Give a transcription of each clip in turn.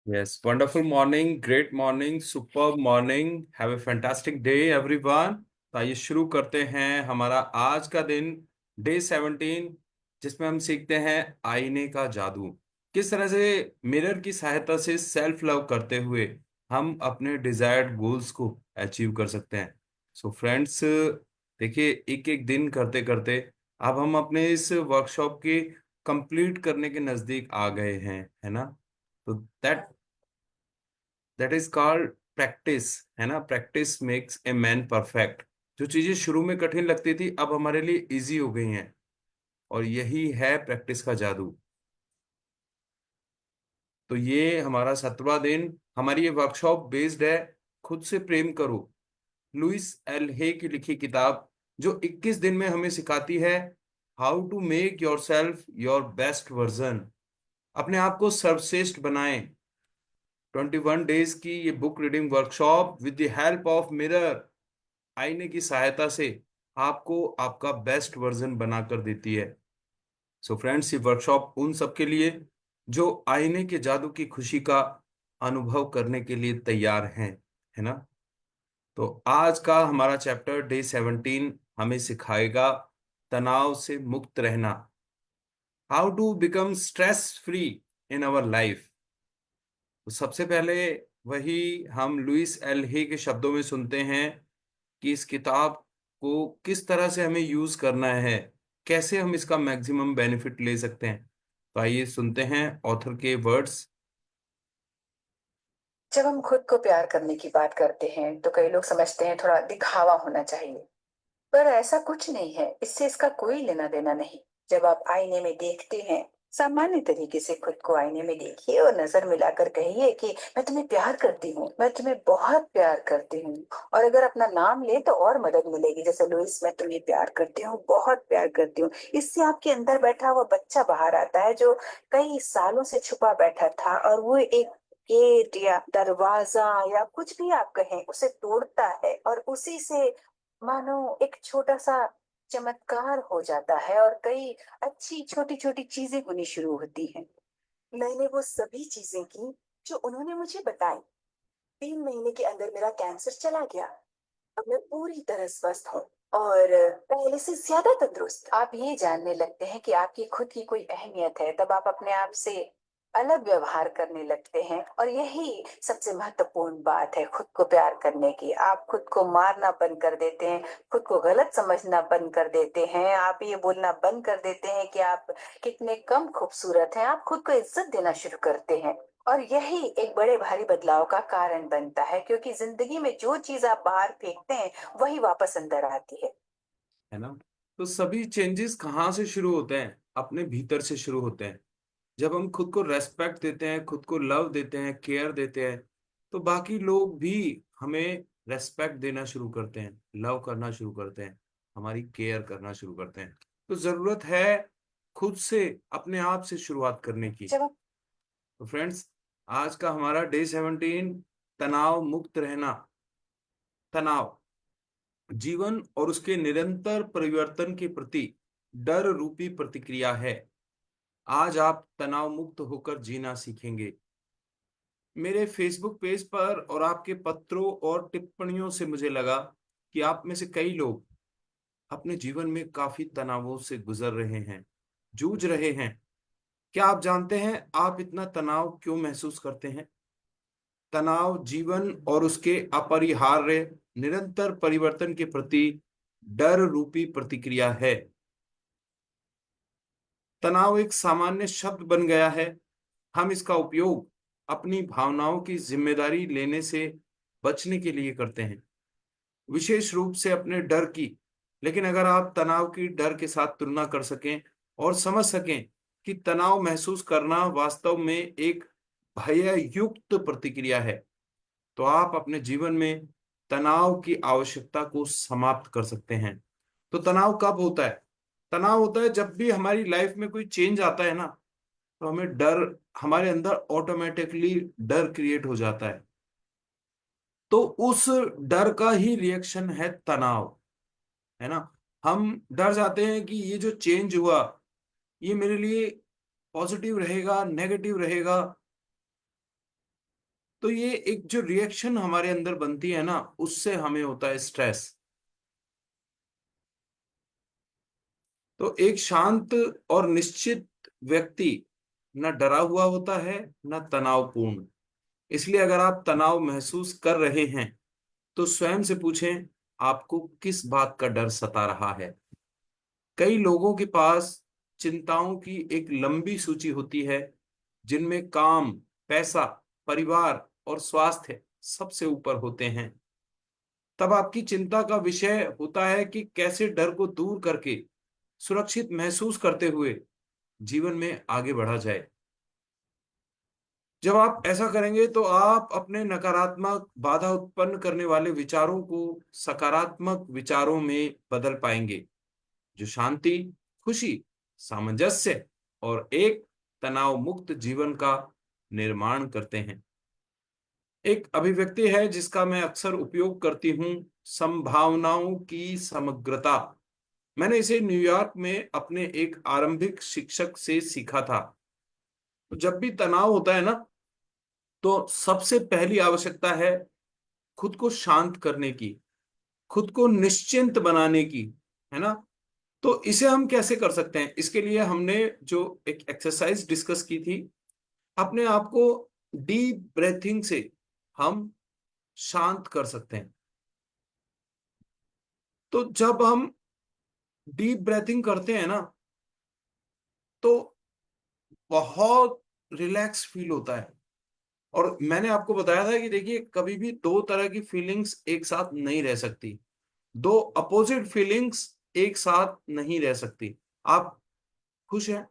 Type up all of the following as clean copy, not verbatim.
Yes, wonderful morning, great morning, superb morning. Have a fantastic day, everyone. तो आइए शुरू करते हैं हमारा आज का दिन, डे 17, जिसमें हम सीखते हैं आईने का जादू। किस तरह से मिरर की सहायता से सेल्फ लव करते हुए हम अपने डिजायर्ड गोल्स को अचीव कर सकते हैं। सो फ्रेंड्स, देखिए, एक एक दिन करते करते अब हम अपने इस वर्कशॉप के कंप्लीट करने के नजदीक आ गए हैं, है ना। तो दैट इज कॉल्ड प्रैक्टिस, है ना। Practice makes a man perfect. जो चीजें शुरू में कठिन लगती थी अब हमारे लिए इजी हो गई हैं, और यही है प्रैक्टिस का जादू। तो ये हमारा 17वां दिन, हमारी ये वर्कशॉप बेस्ड है खुद से प्रेम करो, लुइस एल हे की लिखी किताब, जो 21 दिन में हमें सिखाती है how to make yourself your best version. अपने आप को सर्वश्रेष्ठ बनाएं। 21 डेज की ये book reading workshop with the help of mirror, आईने की सहायता से आपको आपका बेस्ट वर्जन बनाकर देती है। सो फ्रेंड्स, ये वर्कशॉप उन सबके लिए जो आईने के जादू की खुशी का अनुभव करने के लिए तैयार हैं, है ना। तो आज का हमारा चैप्टर डे 17 हमें सिखाएगा तनाव से मुक्त रहना, how to become stress free in our life. तो सबसे पहले वही हम लुइस एल हे के शब्दों में सुनते हैं कि इस किताब को किस तरह से हमें यूज करना है, कैसे हम इसका मैक्सिमम बेनिफिट ले सकते हैं। तो आइए सुनते हैं ऑथर के वर्ड्स। जब हम खुद को प्यार करने की बात करते हैं तो कई लोग समझते हैं थोड़ा दिखावा होना चाहिए। पर ऐसा कुछ नहीं है, इससे इसका कोई लेना देना नहीं। जब आप आईने में देखते हैं, सामान्य तरीके से खुद को आईने में देखिए और नजर मिलाकर कहिए कि मैं तुम्हें प्यार करती हूँ, मैं तुम्हें बहुत प्यार करती हूँ। और अगर अपना नाम ले तो और मदद मिलेगी, जैसे लुइस, मैं तुम्हें प्यार करती हूँ, बहुत प्यार करती हूँ। इससे आपके अंदर बैठा हुआ बच्चा बाहर आता है, जो कई सालों से छुपा बैठा था, और वो एक गेट या दरवाजा या कुछ भी आप कहें उसे तोड़ता है, और उसी से मानो एक छोटा सा चमत्कार हो जाता है और कई अच्छी छोटी छोटी चीजें होनी शुरू होती हैं। मैंने वो सभी चीजें की जो उन्होंने मुझे बताई। 3 महीने के अंदर मेरा कैंसर चला गया। अब मैं पूरी तरह स्वस्थ हूँ और पहले से ज्यादा तंदुरुस्त। आप ये जानने लगते हैं कि आपकी खुद की कोई अहमियत है, तब आप अपने आप से अलग व्यवहार करने लगते हैं, और यही सबसे महत्वपूर्ण बात है खुद को प्यार करने की। आप खुद को मारना बंद कर देते हैं, खुद को गलत समझना बंद कर देते हैं, आप ये बोलना बंद कर देते हैं कि आप कितने कम खूबसूरत हैं, आप खुद को इज्जत देना शुरू करते हैं। और यही एक बड़े भारी बदलाव का कारण बनता है, क्योंकि जिंदगी में जो चीज आप बाहर फेंकते हैं वही वापस अंदर आती है। है ना। तो सभी चेंजेस कहाँ से शुरू होते हैं? अपने भीतर से शुरू होते हैं। जब हम खुद को रेस्पेक्ट देते हैं, खुद को लव देते हैं, केयर देते हैं, तो बाकी लोग भी हमें रेस्पेक्ट देना शुरू करते हैं, लव करना शुरू करते हैं, हमारी केयर करना शुरू करते हैं। तो जरूरत है खुद से, अपने आप से शुरुआत करने की। जब आप तो फ्रेंड्स, आज का हमारा डे 17, तनाव मुक्त रहना। तनाव जीवन और उसके निरंतर परिवर्तन के प्रति डर रूपी प्रतिक्रिया है। आज आप तनाव मुक्त होकर जीना सीखेंगे। मेरे फेसबुक पेज पर और आपके पत्रों और टिप्पणियों से मुझे लगा कि आप में से कई लोग अपने जीवन में काफी तनावों से गुजर रहे हैं, जूझ रहे हैं। क्या आप जानते हैं आप इतना तनाव क्यों महसूस करते हैं? तनाव जीवन और उसके अपरिहार्य निरंतर परिवर्तन के प्रति डर रूपी प्रतिक्रिया है। तनाव एक सामान्य शब्द बन गया है। हम इसका उपयोग अपनी भावनाओं की जिम्मेदारी लेने से बचने के लिए करते हैं, विशेष रूप से अपने डर की। लेकिन अगर आप तनाव की डर के साथ तुलना कर सकें और समझ सकें कि तनाव महसूस करना वास्तव में एक भययुक्त प्रतिक्रिया है, तो आप अपने जीवन में तनाव की आवश्यकता को समाप्त कर सकते हैं। तो तनाव कब होता है? तनाव होता है जब भी हमारी लाइफ में कोई चेंज आता है ना, तो हमें डर, हमारे अंदर ऑटोमेटिकली डर क्रिएट हो जाता है। तो उस डर का ही रिएक्शन है तनाव, है ना। हम डर जाते हैं कि ये जो चेंज हुआ, ये मेरे लिए पॉजिटिव रहेगा, नेगेटिव रहेगा। तो ये एक जो रिएक्शन हमारे अंदर बनती है ना, उससे हमें होता है स्ट्रेस। तो एक शांत और निश्चित व्यक्ति न डरा हुआ होता है, न तनावपूर्ण। इसलिए अगर आप तनाव महसूस कर रहे हैं तो स्वयं से पूछें, आपको किस बात का डर सता रहा है। कई लोगों के पास चिंताओं की एक लंबी सूची होती है, जिनमें काम, पैसा, परिवार और स्वास्थ्य सबसे ऊपर होते हैं। तब आपकी चिंता का विषय होता है कि कैसे डर को दूर करके सुरक्षित महसूस करते हुए जीवन में आगे बढ़ा जाए। जब आप ऐसा करेंगे तो आप अपने नकारात्मक बाधा उत्पन्न करने वाले विचारों को सकारात्मक विचारों में बदल पाएंगे, जो शांति, खुशी, सामंजस्य और एक तनाव मुक्त जीवन का निर्माण करते हैं। एक अभिव्यक्ति है जिसका मैं अक्सर उपयोग करती हूँ, संभावनाओं की समग्रता। मैंने इसे न्यूयॉर्क में अपने एक आरंभिक शिक्षक से सीखा था। जब भी तनाव होता है ना, तो सबसे पहली आवश्यकता है खुद को शांत करने की, खुद को निश्चिंत बनाने की, है ना। तो इसे हम कैसे कर सकते हैं? इसके लिए हमने जो एक एक्सरसाइज डिस्कस की थी, अपने आप को डीप ब्रेथिंग से हम शांत कर सकते हैं। तो जब हम डीप ब्रेथिंग करते हैं ना, तो बहुत रिलैक्स फील होता है। और मैंने आपको बताया था कि देखिए, कभी भी दो तरह की फीलिंग्स एक साथ नहीं रह सकती, दो अपोजिट फीलिंग्स एक साथ नहीं रह सकती। आप खुश हैं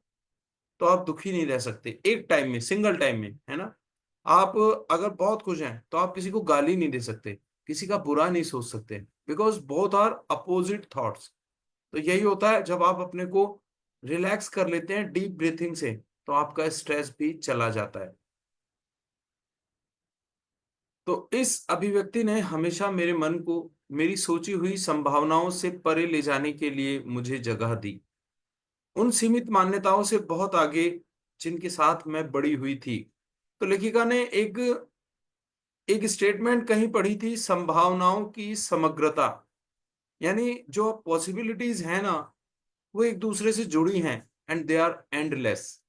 तो आप दुखी नहीं रह सकते एक टाइम में, सिंगल टाइम में, है ना। आप अगर बहुत खुश हैं तो आप किसी को गाली नहीं दे सकते, किसी का बुरा नहीं सोच सकते, because both are opposite thoughts. तो यही होता है, जब आप अपने को रिलैक्स कर लेते हैं डीप ब्रीथिंग से, तो आपका स्ट्रेस भी चला जाता है। तो इस अभिव्यक्ति ने हमेशा मेरे मन को मेरी सोची हुई संभावनाओं से परे ले जाने के लिए मुझे जगह दी, उन सीमित मान्यताओं से बहुत आगे जिनके साथ मैं बड़ी हुई थी। तो लेखिका ने एक एक स्टेटमेंट कहीं पढ़ी थी, संभावनाओं की समग्रता। यानी जो पॉसिबिलिटीज है ना, वो एक दूसरे से जुड़ी हैं, एंड दे आर एंडलेस।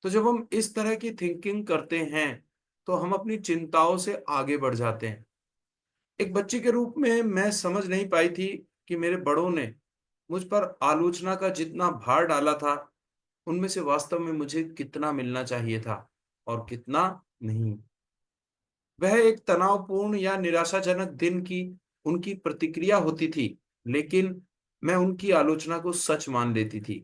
तो जब हम इस तरह की थिंकिंग करते हैं तो हम अपनी चिंताओं से आगे बढ़ जाते हैं। एक बच्चे के रूप में मैं समझ नहीं पाई थी कि मेरे बड़ों ने मुझ पर आलोचना का जितना भार डाला था, उनमें से वास्तव में मुझे कितना मिलना चाहिए था और कितना नहीं। वह एक तनावपूर्ण या निराशाजनक दिन की उनकी प्रतिक्रिया होती थी, लेकिन मैं उनकी आलोचना को सच मान लेती थी।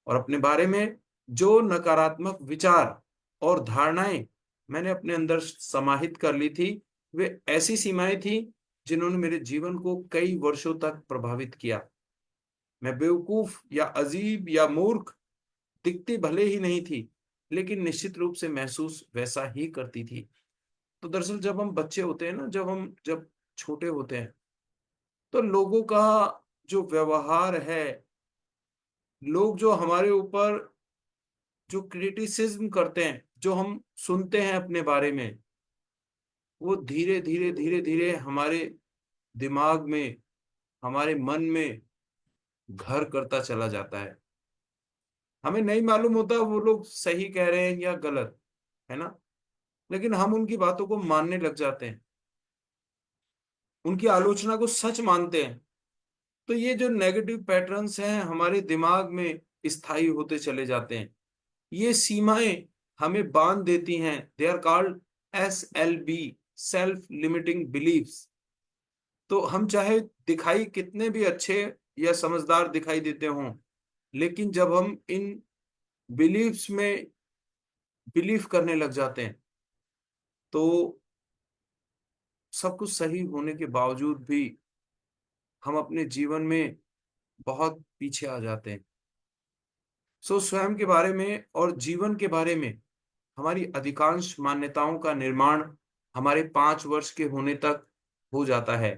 और अपने बारे में जो नकारात्मक विचार और धारणाएं मैंने अपने अंदर समाहित कर ली थी, वे ऐसी सीमाएं थी जिन्होंने मेरे जीवन को कई वर्षों तक प्रभावित किया। मैं बेवकूफ या अजीब या मूर्ख दिखती भले ही नहीं थी, लेकिन निश्चित रूप से महसूस वैसा ही करती थी। तो दरअसल जब हम बच्चे होते हैं ना, जब छोटे होते हैं, तो लोगों का जो व्यवहार है, लोग जो हमारे ऊपर जो क्रिटिसिज्म करते हैं, जो हम सुनते हैं अपने बारे में, वो धीरे धीरे धीरे धीरे हमारे दिमाग में, हमारे मन में घर करता चला जाता है। हमें नहीं मालूम होता वो लोग सही कह रहे हैं या गलत, है ना, लेकिन हम उनकी बातों को मानने लग जाते हैं, उनकी आलोचना को सच मानते हैं। तो ये जो नेगेटिव पैटर्न्स हैं हमारे दिमाग में स्थायी होते चले जाते हैं। ये सीमाएं हमें बांध देती हैं। They are called SLB, self limiting beliefs. तो हम चाहे दिखाई कितने भी अच्छे या समझदार दिखाई देते हों, लेकिन जब हम इन बिलीव्स में बिलीव करने लग जाते हैं, तो सब कुछ सही होने के बावजूद भी हम अपने जीवन में बहुत पीछे आ जाते हैं। सो स्वयं के बारे में और जीवन के बारे में हमारी अधिकांश मान्यताओं का निर्माण हमारे 5 वर्ष के होने तक हो जाता है।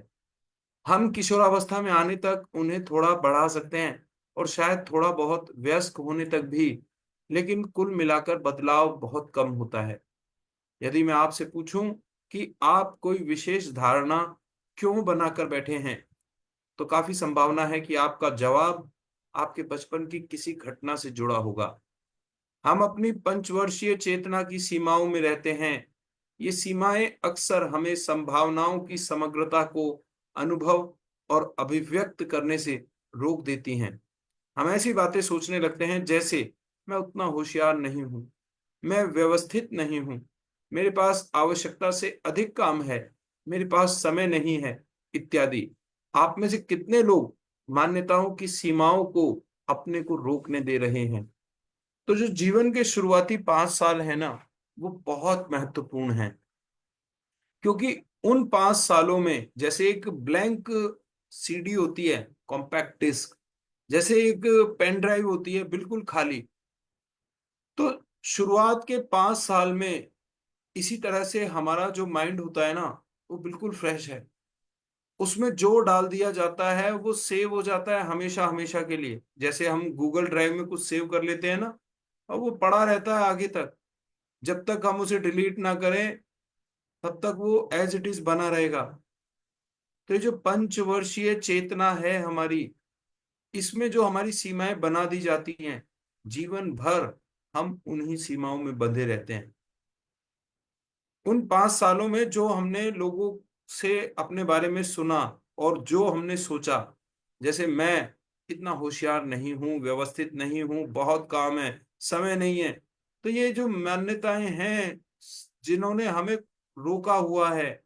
हम किशोरावस्था में आने तक उन्हें थोड़ा बढ़ा सकते हैं, और शायद थोड़ा बहुत वयस्क होने तक भी, लेकिन कुल मिलाकर बदलाव बहुत कम होता है। यदि मैं आपसे पूछूं कि आप कोई विशेष धारणा क्यों बनाकर बैठे हैं, तो काफी संभावना है कि आपका जवाब आपके बचपन की किसी घटना से जुड़ा होगा। हम अपनी पंचवर्षीय चेतना की सीमाओं में रहते हैं। ये सीमाएं अक्सर हमें संभावनाओं की समग्रता को अनुभव और अभिव्यक्त करने से रोक देती हैं। हम ऐसी बातें सोचने लगते हैं जैसे मैं उतना होशियार नहीं हूँ, मैं व्यवस्थित नहीं हूँ, मेरे पास आवश्यकता से अधिक काम है, मेरे पास समय नहीं है, इत्यादि। आप में से कितने लोग मान्यताओं की सीमाओं को अपने को रोकने दे रहे हैं? तो जो जीवन के शुरुआती 5 साल है ना, वो बहुत महत्वपूर्ण है, क्योंकि उन 5 सालों में जैसे एक ब्लैंक सीडी होती है, कॉम्पैक्ट डिस्क, जैसे एक पेन ड्राइव होती है बिल्कुल खाली, तो शुरुआत के 5 साल में इसी तरह से हमारा जो माइंड होता है ना, वो बिल्कुल फ्रेश है। उसमें जो डाल दिया जाता है वो सेव हो जाता है हमेशा हमेशा के लिए। जैसे हम गूगल ड्राइव में कुछ सेव कर लेते हैं ना, और वो पड़ा रहता है आगे तक, जब तक हम उसे डिलीट ना करें तब तक वो एज इट इज बना रहेगा। तो ये जो पंचवर्षीय चेतना है हमारी, इसमें जो हमारी सीमाएं बना दी जाती हैं, जीवन भर हम उन्हीं सीमाओं में बंधे रहते हैं। उन 5 सालों में जो हमने लोगों से अपने बारे में सुना और जो हमने सोचा, जैसे मैं इतना होशियार नहीं हूं, व्यवस्थित नहीं हूं, बहुत काम है, समय नहीं है, तो ये जो मान्यताएं हैं जिन्होंने हमें रोका हुआ है,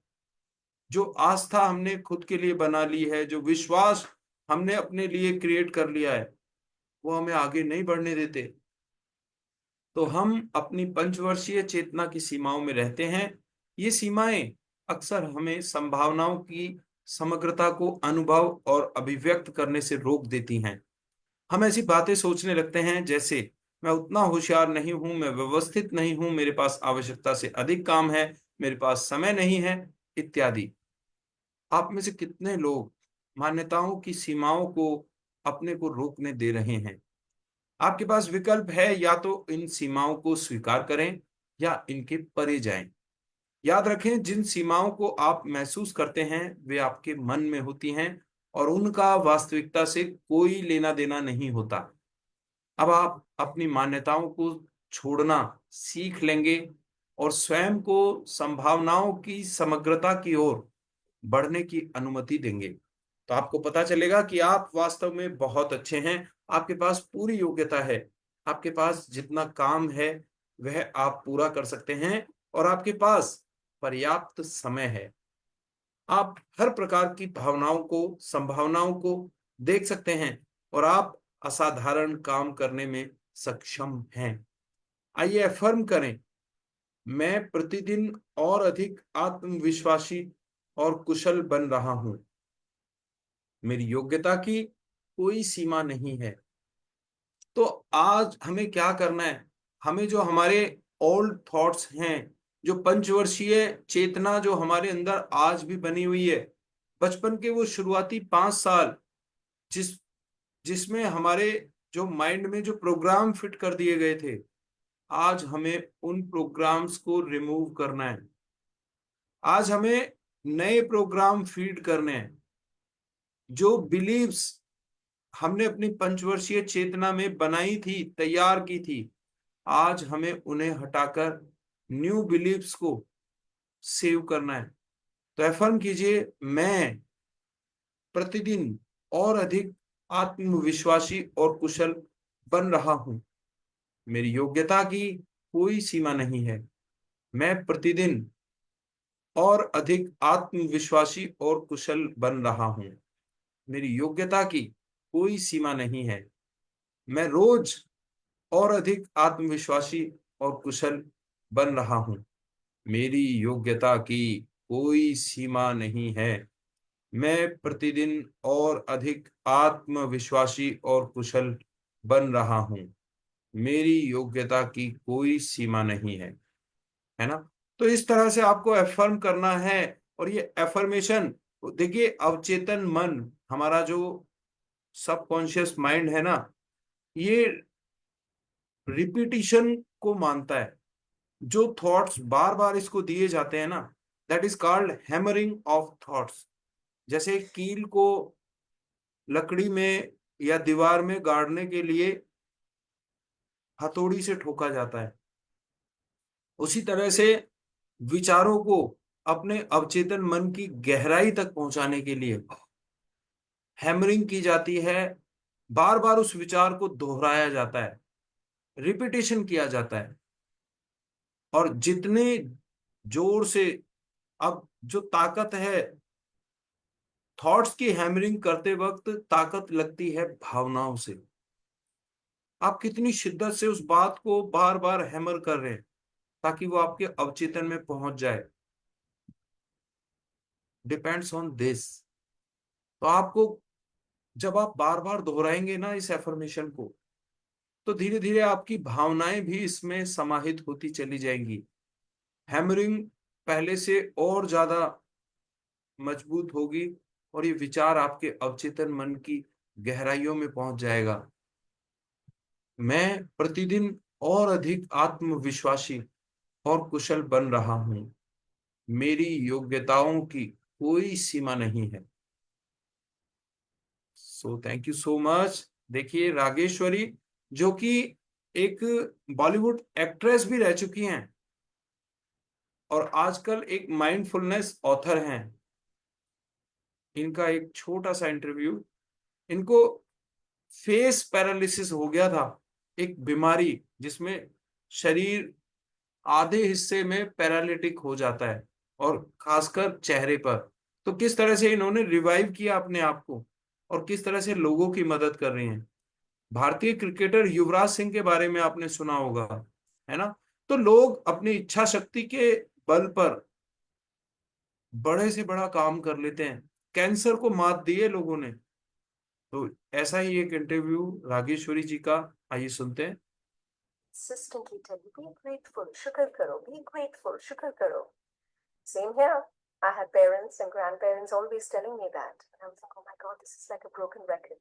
जो आस्था हमने खुद के लिए बना ली है, जो विश्वास हमने अपने लिए क्रिएट कर लिया है, वो हमें आगे नहीं बढ़ने देते। तो हम अपनी पंचवर्षीय चेतना की सीमाओं में रहते हैं। ये सीमाएं अक्सर हमें संभावनाओं की समग्रता को अनुभव और अभिव्यक्त करने से रोक देती हैं। हम ऐसी बातें सोचने लगते हैं जैसे मैं उतना होशियार नहीं हूं, मैं व्यवस्थित नहीं हूं, मेरे पास आवश्यकता से अधिक काम है, मेरे पास समय नहीं है, इत्यादि। आप में से कितने लोग मान्यताओं की सीमाओं को अपने को रोकने दे रहे हैं? आपके पास विकल्प है, या तो इन सीमाओं को स्वीकार करें या इनके परे जाएं। याद रखें, जिन सीमाओं को आप महसूस करते हैं वे आपके मन में होती हैं और उनका वास्तविकता से कोई लेना देना नहीं होता। अब आप अपनी मान्यताओं को छोड़ना सीख लेंगे और स्वयं को संभावनाओं की समग्रता की ओर बढ़ने की अनुमति देंगे। तो आपको पता चलेगा कि आप वास्तव में बहुत अच्छे हैं, आपके पास पूरी योग्यता है, आपके पास जितना काम है वह आप पूरा कर सकते हैं और आपके पास पर्याप्त समय है। आप हर प्रकार की भावनाओं को, संभावनाओं को देख सकते हैं और आप असाधारण काम करने में सक्षम हैं। आइए अफर्म करें, मैं प्रतिदिन और अधिक आत्मविश्वासी और कुशल बन रहा हूं। मेरी योग्यता की कोई सीमा नहीं है। तो आज हमें क्या करना है? हमें जो हमारे ओल्ड थॉट्स हैं, जो पंचवर्षीय चेतना जो हमारे अंदर आज भी बनी हुई है, बचपन के वो शुरुआती 5 साल जिस जिसमें हमारे जो माइंड में जो प्रोग्राम फिट कर दिए गए थे, आज हमें उन प्रोग्राम्स को रिमूव करना है। आज हमें नए प्रोग्राम फीड करने हैं। जो बिलीव्स हमने अपनी पंचवर्षीय चेतना में बनाई थी, तैयार की थी, आज हमें उन्हें हटाकर न्यू बिलीव्स को सेव करना है। तो एफर्म कीजिए, मैं प्रतिदिन और अधिक आत्मविश्वासी और कुशल बन रहा हूं। मेरी योग्यता की कोई सीमा नहीं है। मैं प्रतिदिन और अधिक आत्मविश्वासी और कुशल बन रहा हूं। मेरी योग्यता की कोई सीमा नहीं है। मैं रोज और अधिक आत्मविश्वासी और कुशल बन रहा हूं। मेरी योग्यता की कोई सीमा नहीं है। मैं प्रतिदिन और अधिक आत्मविश्वासी और कुशल बन रहा हूं। मेरी योग्यता की कोई सीमा नहीं है ना? तो इस तरह से आपको एफर्म करना है। और ये एफर्मेशन, देखिए, अवचेतन मन, हमारा जो सबकॉन्शियस माइंड है ना, ये रिपीटिशन को मानता है। जो थॉट्स बार बार इसको दिए जाते हैं ना, that is called hammering of thoughts. जैसे कील को लकड़ी में या दीवार में गाड़ने के लिए हथौड़ी से ठोका जाता है, उसी तरह से विचारों को अपने अवचेतन मन की गहराई तक पहुंचाने के लिए हैमरिंग की जाती है। बार बार उस विचार को दोहराया जाता है, रिपीटेशन किया जाता है। और जितने जोर से, अब जो ताकत है थॉट्स की हैमरिंग करते वक्त, ताकत लगती है भावनाओं से। आप कितनी शिद्दत से उस बात को बार बार हैमर कर रहे हैं ताकि वो आपके अवचेतन में पहुंच जाए, डिपेंड्स ऑन दिस। तो आपको, जब आप बार बार दोहराएंगे ना इस एफर्मेशन को, तो धीरे धीरे आपकी भावनाएं भी इसमें समाहित होती चली जाएंगी। हैमरिंग पहले से और ज्यादा मजबूत होगी, और ये विचार आपके अवचेतन मन की गहराइयों में पहुंच जाएगा। मैं प्रतिदिन और अधिक आत्मविश्वासी और कुशल बन रहा हूं। मेरी योग्यताओं की कोई सीमा नहीं है। So thank you so much. देखिए रागेश्वरी, जो कि एक बॉलीवुड एक्ट्रेस भी रह चुकी हैं और आजकल एक माइंडफुलनेस ऑथर हैं, इनका एक छोटा सा इंटरव्यू। इनको फेस पैरालिसिस हो गया था, एक बीमारी जिसमें शरीर आधे हिस्से में पैरालिटिक हो जाता है, और खासकर चेहरे पर। तो किस तरह से इन्होंने रिवाइव किया अपने आप को, और किस तरह से लोगों की मदद कर रही हैं। भारतीय क्रिकेटर युवराज सिंह के बारे में आपने सुना होगा, है ना? तो लोग अपनी इच्छा शक्ति के बल पर बड़े से बड़ा काम कर लेते हैं। कैंसर को मात दी है लोगों ने। तो ऐसा ही एक इंटरव्यू रागेश्वरी जी का, आइए सुनते हैं। Consistently tell you, be grateful, shukar karo, be grateful, shukar karo. Same here. I had parents and grandparents always telling me that. And I was like, oh my God, this is like a broken record.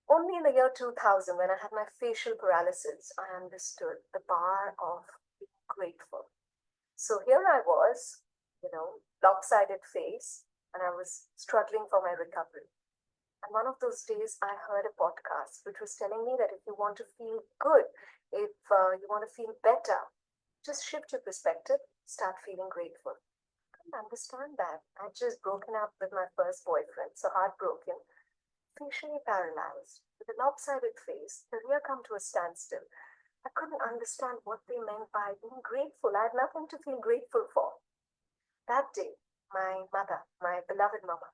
Only in the year 2000, when I had my facial paralysis, I understood the power of being grateful. So here I was, lopsided face, and I was struggling for my recovery. And one of those days, I heard a podcast which was telling me that if you want to feel good, if you want to feel better, just shift your perspective, start feeling grateful. I couldn't understand that. I'd just broken up with my first boyfriend, so heartbroken, facially paralyzed, with a lopsided face, the rear come to a standstill. I couldn't understand what they meant by being grateful. I had nothing to feel grateful for. That day, my mother, my beloved mama,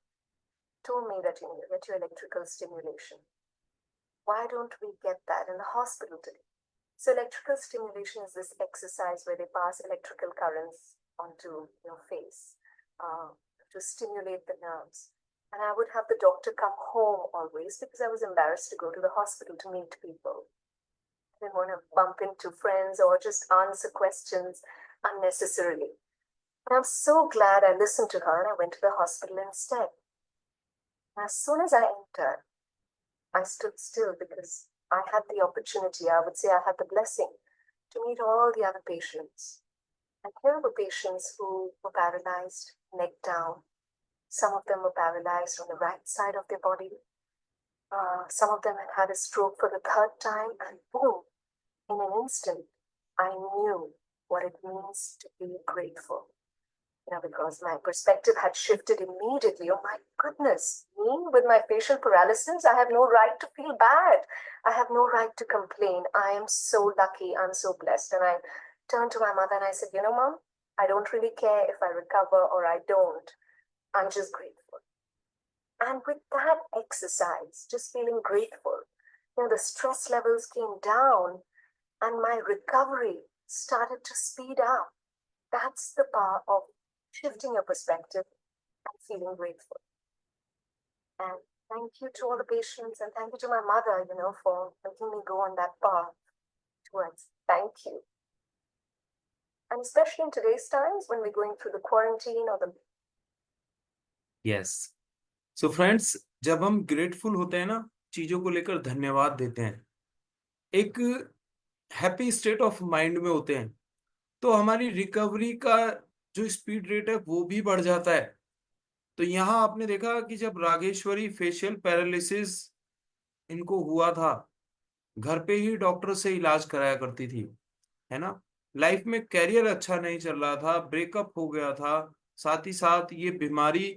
told me that you need to get your electrical stimulation. Why don't we get that in the hospital today? So electrical stimulation is this exercise where they pass electrical currents onto your face to stimulate the nerves. And I would have the doctor come home always because I was embarrassed to go to the hospital to meet people. I didn't want to bump into friends or just answer questions unnecessarily. But I'm so glad I listened to her and I went to the hospital instead. As soon as I entered, I stood still because I had the opportunity, I would say I had the blessing to meet all the other patients. And here were patients who were paralyzed, neck down. Some of them were paralyzed on the right side of their body. Some of them had had a stroke for the third time, and boom, in an instant, I knew what it means to be grateful. Because my perspective had shifted immediately. Oh my goodness, me with my facial paralysis, I have no right to feel bad. I have no right to complain. I am so lucky. I'm so blessed. And I turned to my mother and I said, Mom, I don't really care if I recover or I don't. I'm just grateful. And with that exercise, just feeling grateful, the stress levels came down and my recovery started to speed up. That's the power of shifting your perspective and feeling grateful. And thank you to all the patients and thank you to my mother, for making me go on that path towards. Thank you. And especially in today's times when we're going through the quarantine or the. Yes. So friends, जब हम grateful होते हैं ना, चीजों को लेकर धन्यवाद देते हैं, एक हैप्पी स्टेट ऑफ माइंड में होते हैं, तो हमारी रिकवरी का जो स्पीड रेट है वो भी बढ़ जाता है। तो यहाँ आपने देखा कि जब रागेश्वरी फेशियल पैरालिसिस इनको हुआ था, घर पे ही डॉक्टर से इलाज कराया करती थी, है ना। लाइफ में कैरियर अच्छा नहीं चल रहा था, ब्रेकअप हो गया था, साथ ही साथ ये बीमारी,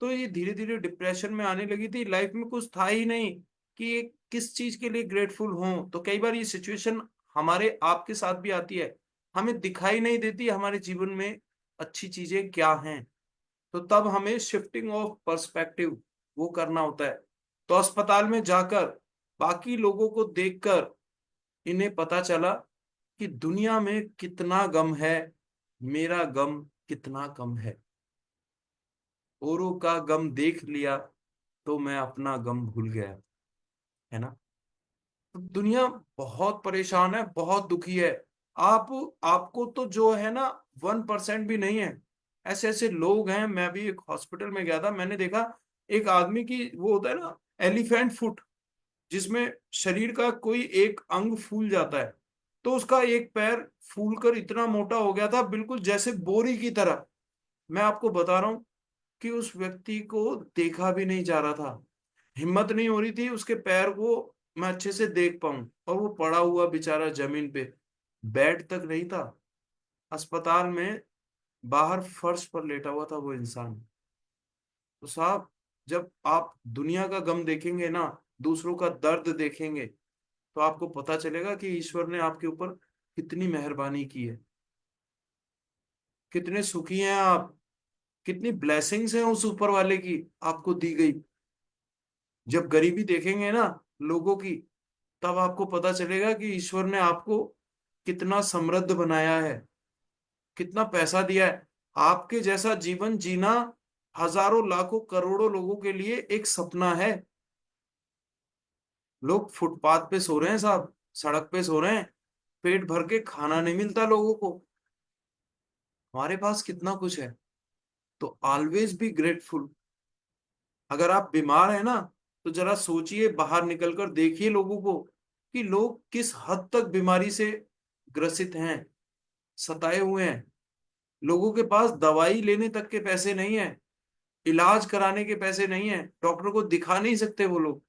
तो ये धीरे धीरे डिप्रेशन में आने लगी थी। लाइफ में कुछ था ही नहीं कि ये किस चीज के लिए ग्रेटफुल हों। तो कई बार ये सिचुएशन हमारे आपके साथ भी आती है, हमें दिखाई नहीं देती हमारे जीवन में अच्छी चीजें क्या हैं। तो तब हमें शिफ्टिंग ऑफ पर्सपेक्टिव वो करना होता है। तो अस्पताल में जाकर बाकी लोगों को देखकर इन्हें पता चला कि दुनिया में कितना गम है, मेरा गम कितना कम है। औरों का गम देख लिया तो मैं अपना गम भूल गया, है ना। तो दुनिया बहुत परेशान है, बहुत दुखी है। आप आपको तो जो है ना 1% भी नहीं है। ऐसे ऐसे लोग हैं। मैं भी एक हॉस्पिटल में गया था, मैंने देखा एक आदमी की वो होता है ना एलिफेंट फुट, जिसमें शरीर का कोई एक अंग फूल जाता है। तो उसका एक पैर फूलकर इतना मोटा हो गया था, बिल्कुल जैसे बोरी की तरह। मैं आपको बता रहा हूं कि उस व्यक्ति को देखा भी नहीं जा रहा था, हिम्मत नहीं हो रही थी उसके पैर को मैं अच्छे से देख पाऊं। और वो पड़ा हुआ बेचारा जमीन पे, बेड तक नहीं था अस्पताल में, बाहर फर्श पर लेटा हुआ था वो इंसान। तो साहब, जब आप दुनिया का गम देखेंगे ना, दूसरों का दर्द देखेंगे, तो आपको पता चलेगा कि ईश्वर ने आपके ऊपर कितनी मेहरबानी की है, कितने सुखी हैं आप, कितनी ब्लेसिंग्स हैं उस ऊपर वाले की आपको दी गई। जब गरीबी देखेंगे ना लोगों की, तब आपको पता चलेगा कि ईश्वर ने आपको कितना समृद्ध बनाया है, कितना पैसा दिया है। आपके जैसा जीवन जीना हजारों लाखों करोड़ों लोगों के लिए एक सपना है। लोग फुटपाथ पे सो रहे हैं साहब, सड़क पे सो रहे हैं, पेट भर के खाना नहीं मिलता लोगों को। हमारे पास कितना कुछ है। तो ऑलवेज बी ग्रेटफुल। अगर आप बीमार हैं ना, तो जरा सोचिए, बाहर निकलकर देखिए लोगों को कि लोग किस हद तक बीमारी से ग्रसित हैं, सताए हुए हैं। लोगों के पास दवाई लेने तक के पैसे नहीं है, इलाज कराने के पैसे नहीं है, डॉक्टर को दिखा नहीं सकते वो लोग।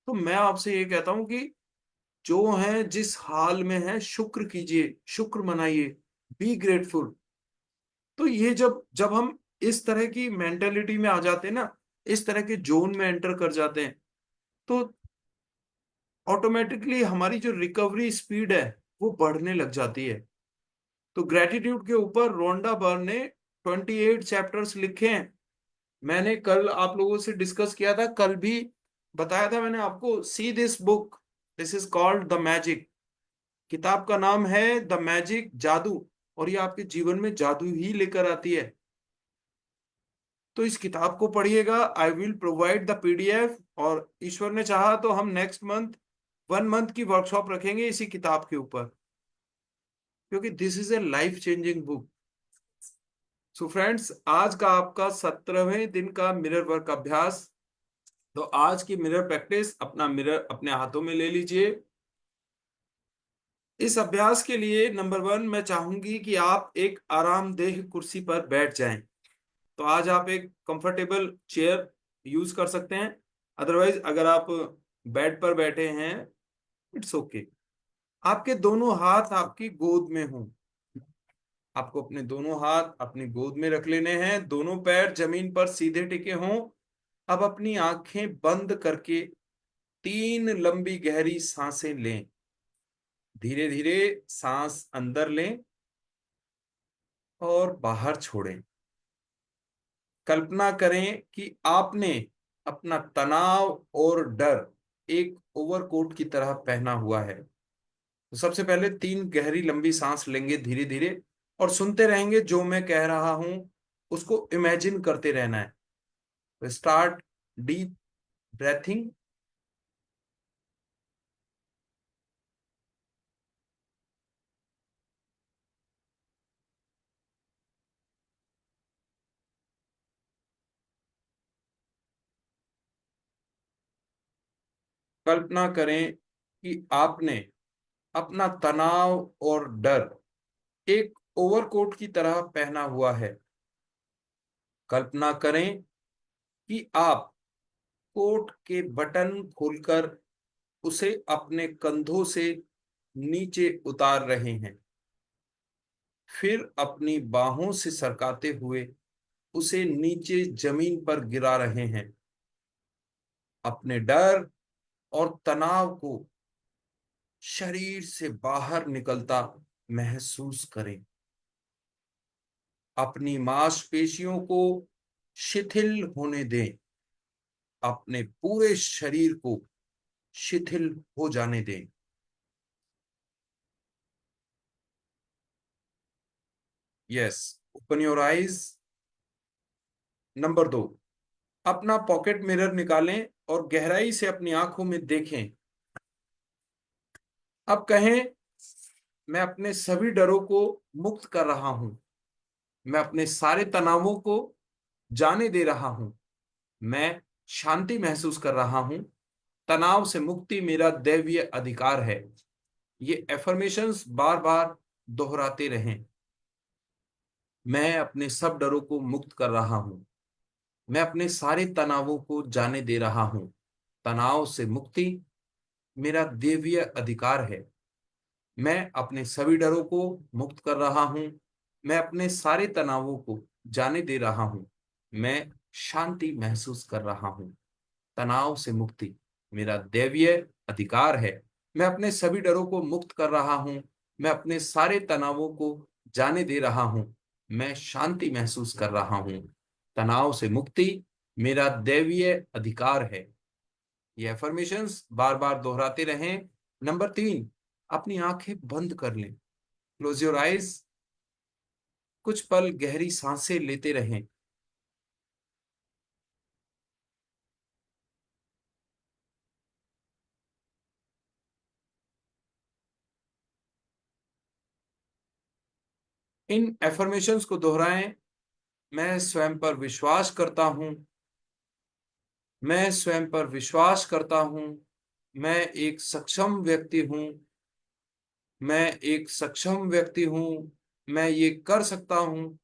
तो मैं आपसे ये कहता हूं कि जो है जिस हाल में है, शुक्र कीजिए, शुक्र मनाइए, बी ग्रेटफुल। तो ये जब जब हम इस तरह की मेंटेलिटी में आ जाते हैं ना, इस तरह के जोन में एंटर कर जाते हैं, तो ऑटोमेटिकली हमारी जो रिकवरी स्पीड है वो बढ़ने लग जाती है। तो ग्रेटिट्यूड के ऊपर रोंडा बर्न ने 28 चैप्टर्स लिखे हैं। मैंने कल आप लोगों से डिस्कस किया था, कल भी बताया था मैंने आपको, see this book, this is called the magic. किताब का नाम है द मैजिक, जादू। और ये आपके जीवन में जादू ही लेकर आती है। तो इस किताब को पढ़िएगा। I will provide the PDF. और ईश्वर ने चाहा तो हम नेक्स्ट मंथ 1 मंथ की वर्कशॉप रखेंगे इसी किताब के ऊपर, क्योंकि this is a life changing book. So friends, आज का आपका 17वें दिन का मिरर वर्क अभ्यास। तो आज की मिरर प्रैक्टिस, अपना मिरर अपने हाथों में ले लीजिए। इस अभ्यास के लिए नंबर 1, मैं चाहूंगी कि आप एक आरामदेह कुर्सी पर बैठ जाएं। तो आज आप एक कंफर्टेबल चेयर यूज कर सकते हैं। अदरवाइज अगर आप बेड पर बैठे हैं, इट्स ओके। आपके दोनों हाथ आपकी गोद में हों। आपको अपने दोनों हाथ अपनी गोद में रख लेने हैं, दोनों पैर जमीन पर सीधे टिके हों। अब अपनी आंखें बंद करके 3 लंबी गहरी सांसें लें। धीरे धीरे सांस अंदर लें और बाहर छोड़ें। कल्पना करें कि आपने अपना तनाव और डर एक ओवरकोट की तरह पहना हुआ है। तो सबसे पहले 3 गहरी लंबी सांस लेंगे धीरे धीरे, और सुनते रहेंगे जो मैं कह रहा हूं, उसको इमेजिन करते रहना है। तो स्टार्ट डीप ब्रेथिंग। कल्पना करें कि आपने अपना तनाव और डर एक ओवरकोट की तरह पहना हुआ है। कल्पना करें कि आप कोट के बटन खोलकर उसे अपने कंधों से नीचे उतार रहे हैं, फिर अपनी बाहों से सरकाते हुए उसे नीचे जमीन पर गिरा रहे हैं। अपने डर और तनाव को शरीर से बाहर निकलता महसूस करें। अपनी मांसपेशियों को शिथिल होने दें। अपने पूरे शरीर को शिथिल हो जाने दें। Yes, open your eyes. Number 2, अपना पॉकेट मिरर निकालें और गहराई से अपनी आंखों में देखें। अब कहें, मैं अपने सभी डरों को मुक्त कर रहा हूं। मैं अपने सारे तनावों को जाने दे रहा हूं। मैं शांति महसूस कर रहा हूं। तनाव से मुक्ति मेरा दैवीय अधिकार है। ये एफर्मेशंस बार बार दोहराते रहें। मैं अपने सब डरों को मुक्त कर रहा हूं। मैं अपने सारे तनावों को जाने दे रहा हूं। तनाव से मुक्ति मेरा दैवीय अधिकार है। मैं अपने सभी डरों को मुक्त कर रहा हूं। मैं अपने सारे तनावों को जाने दे रहा हूं। मैं शांति महसूस कर रहा हूं। तनाव से मुक्ति मेरा दैवीय अधिकार है। मैं अपने सभी डरों को मुक्त कर रहा हूं। मैं अपने सारे तनावों को जाने दे रहा हूं। मैं शांति महसूस कर रहा हूं। तनाव से मुक्ति मेरा दैवीय अधिकार है। ये एफर्मेशंस बार बार दोहराते रहें। नंबर 3, अपनी आंखें बंद कर लें। Close your eyes. कुछ पल गहरी सांसें लेते रहें। इन एफर्मेशंस को दोहराएं। मैं स्वयं पर विश्वास करता हूं। मैं स्वयं पर विश्वास करता हूं। मैं एक सक्षम व्यक्ति हूं। मैं एक सक्षम व्यक्ति हूं। मैं ये कर सकता हूं।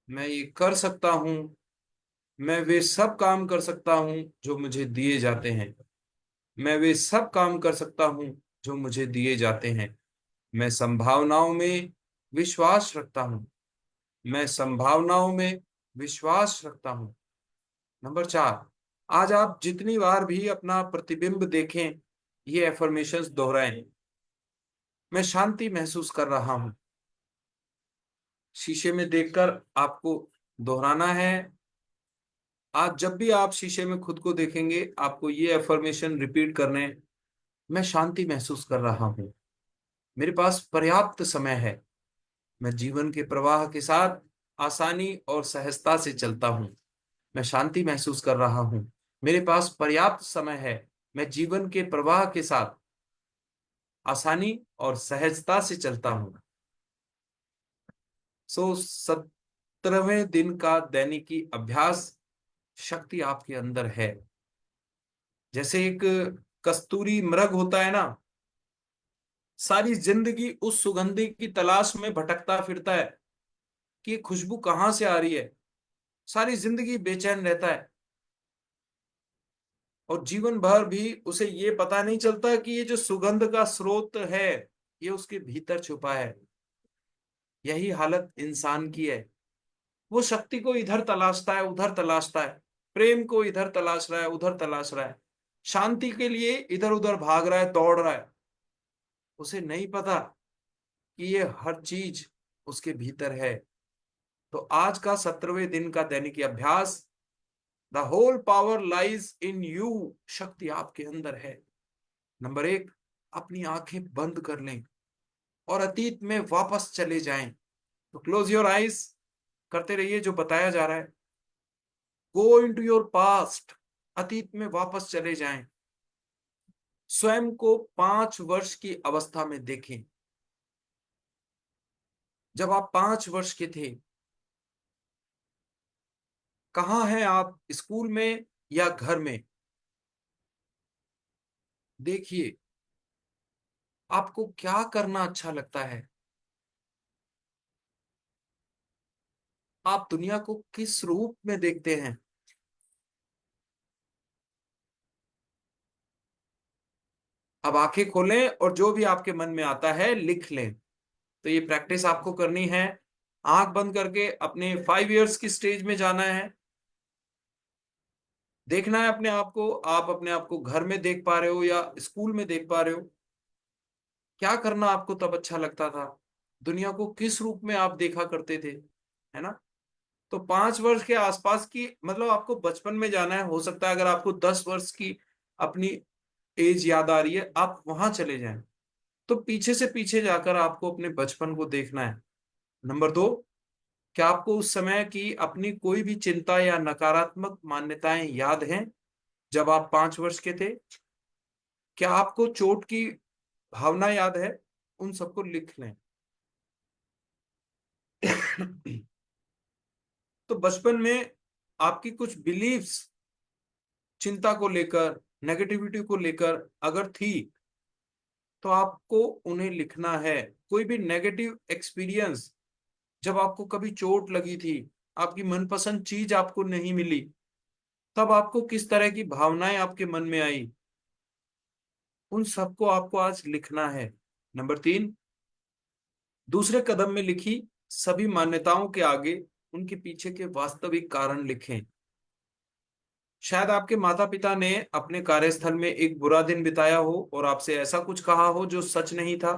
मैं ये कर सकता हूं। मैं वे सब काम कर सकता हूं जो मुझे दिए जाते हैं। मैं वे सब काम कर सकता हूं जो मुझे दिए जाते हैं। मैं संभावनाओं में विश्वास रखता हूं। मैं संभावनाओं में विश्वास रखता हूं। नंबर 4, आज आप जितनी बार भी अपना प्रतिबिंब देखें, ये एफर्मेशंस दोहराएं। मैं शांति महसूस कर रहा हूं। शीशे में देखकर आपको दोहराना है। आज जब भी आप शीशे में खुद को देखेंगे, आपको ये एफर्मेशन रिपीट करने हैं। मैं शांति महसूस कर रहा हूं। मेरे पास पर्याप्त समय है। मैं जीवन के प्रवाह के साथ आसानी और सहजता से चलता हूं। मैं शांति महसूस कर रहा हूं। मेरे पास पर्याप्त समय है। मैं जीवन के प्रवाह के साथ आसानी और सहजता से चलता हूं। 17वें दिन का दैनिकी अभ्यास। शक्ति आपके अंदर है। जैसे एक कस्तूरी मृग होता है ना, सारी जिंदगी उस सुगंधि की तलाश में भटकता फिरता है कि ये खुशबू कहां से आ रही है। सारी जिंदगी बेचैन रहता है और जीवन भर भी उसे ये पता नहीं चलता कि ये जो सुगंध का स्रोत है, ये उसके भीतर छुपा है। यही हालत इंसान की है। वो शक्ति को इधर तलाशता है, उधर तलाशता है। प्रेम को इधर तलाश रहा है, उधर तलाश रहा है। शांति के लिए इधर उधर भाग रहा है, दौड़ रहा है। उसे नहीं पता कि ये हर चीज उसके भीतर है। तो आज का 17वें दिन का दैनिक अभ्यास, the whole power lies in you. शक्ति आपके अंदर है। नंबर 1, अपनी आंखें बंद कर लें और अतीत में वापस चले जाएं। तो क्लोज योर आईज करते रहिए जो बताया जा रहा है। Go into your past. अतीत में वापस चले जाएं। स्वयं को 5 वर्ष की अवस्था में देखें। जब आप 5 वर्ष के थे, कहाँ हैं आप? स्कूल में या घर में? देखिए, आपको क्या करना अच्छा लगता है? आप दुनिया को किस रूप में देखते हैं? अब आंखें खोलें और जो भी आपके मन में आता है लिख लें। तो ये प्रैक्टिस आपको करनी है। आंख बंद करके अपने 5 इयर्स की स्टेज में जाना है। देखना है अपने आप को, आप अपने आप को घर में देख पा रहे हो या स्कूल में देख पा रहे हो? क्या करना आपको तब अच्छा लगता था? दुनिया को किस रूप में आप देखा करते थे, है ना? तो 5 वर्ष के आसपास की, मतलब आपको बचपन में जाना है। हो सकता है अगर आपको 10 वर्ष की अपनी एज याद आ रही है, आप वहां चले जाएं। तो पीछे से पीछे जाकर आपको अपने बचपन को देखना है। नंबर 2, क्या आपको उस समय की अपनी कोई भी चिंता या नकारात्मक मान्यताएं याद हैं जब आप 5 वर्ष के थे? क्या आपको चोट की भावना याद है? उन सबको लिख लें। तो बचपन में आपकी कुछ बिलीव्स चिंता को लेकर, नेगेटिविटी को लेकर अगर थी, तो आपको उन्हें लिखना है। कोई भी नेगेटिव एक्सपीरियंस, जब आपको कभी चोट लगी थी, आपकी मनपसंद चीज आपको नहीं मिली, तब आपको किस तरह की भावनाएं आपके मन में आई, उन सबको आपको आज लिखना है। नंबर 3, दूसरे कदम में लिखी सभी मान्यताओं के आगे उनके पीछे के वास्तविक कारण लिखें। शायद आपके माता पिता ने अपने कार्यस्थल में एक बुरा दिन बिताया हो और आपसे ऐसा कुछ कहा हो जो सच नहीं था।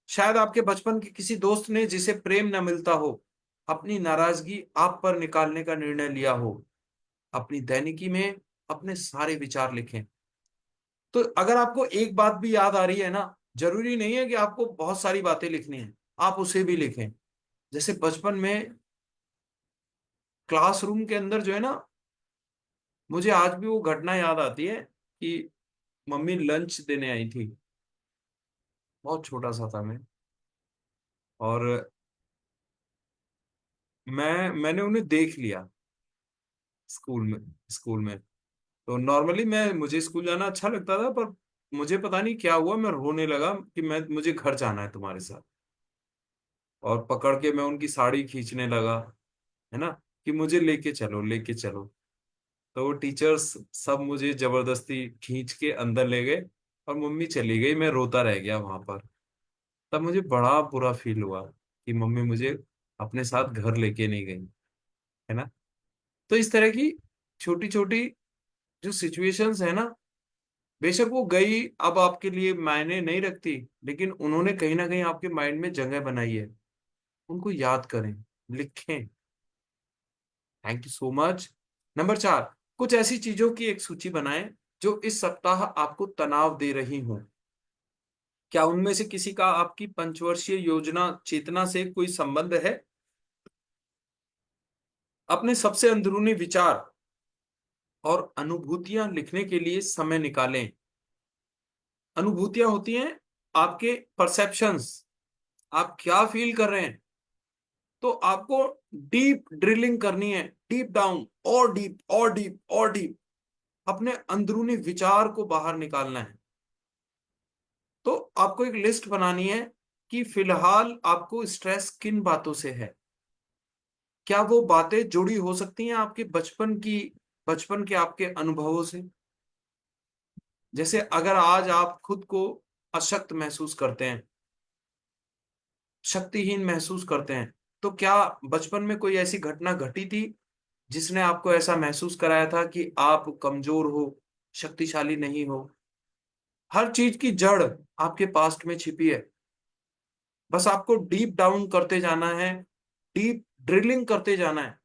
शायद आपके बचपन के किसी दोस्त ने, जिसे प्रेम न मिलता हो, अपनी नाराजगी आप पर निकालने का निर्णय लिया हो। अपनी दैनिकी में अपने सारे विचार लिखें। तो अगर आपको एक बात भी याद आ रही है ना, जरूरी नहीं है कि आपको बहुत सारी बातें लिखनी है, आप उसे भी लिखें। जैसे बचपन में क्लासरूम के अंदर जो है ना, मुझे आज भी वो घटना याद आती है कि मम्मी लंच देने आई थी। बहुत छोटा सा था मैं, और मैंने उन्हें देख लिया स्कूल में। तो नॉर्मली मुझे स्कूल जाना अच्छा लगता था, पर मुझे पता नहीं क्या हुआ, मैं रोने लगा कि मुझे घर जाना है तुम्हारे साथ। और पकड़ के मैं उनकी साड़ी खींचने लगा, है ना, कि मुझे लेके चलो, लेके चलो। तो वो टीचर्स सब मुझे जबरदस्ती खींच के अंदर ले गए, और मम्मी चली गई, मैं रोता रह गया वहां पर। तब मुझे बड़ा बुरा फील हुआ कि मम्मी मुझे अपने साथ घर लेके नहीं गई, है ना। तो इस तरह की छोटी छोटी जो सिचुएशंस है ना, बेशक वो गई, अब आपके लिए मायने नहीं रखती, लेकिन उन्होंने कहीं ना कहीं आपके माइंड में जगह बनाई है। उनको याद करें, लिखें। Thank you so much. Number 4, कुछ ऐसी चीजों की एक सूची बनाएं जो इस सप्ताह आपको तनाव दे रही हूं। क्या उनमें से किसी का आपकी पंचवर्षीय योजना चेतना से कोई संबंध है? अपने सबसे अंदरूनी विचार और अनुभूतियां लिखने के लिए समय निकालें। अनुभूतियां होती हैं आपके परसेप्शंस, आप क्या फील कर रहे हैं। तो आपको डीप ड्रिलिंग करनी है, डीप डाउन, और डीप और डीप और डीप, अपने अंदरूनी विचार को बाहर निकालना है। तो आपको एक लिस्ट बनानी है कि फिलहाल आपको स्ट्रेस किन बातों से है। क्या वो बातें जुड़ी हो सकती हैं आपके बचपन के आपके अनुभवों से? जैसे अगर आज आप खुद को अशक्त महसूस करते हैं, शक्तिहीन महसूस करते हैं, तो क्या बचपन में कोई ऐसी घटना घटी थी जिसने आपको ऐसा महसूस कराया था कि आप कमजोर हो, शक्तिशाली नहीं हो? हर चीज की जड़ आपके पास्ट में छिपी है। बस आपको डीप डाउन करते जाना है, डीप ड्रिलिंग करते जाना है।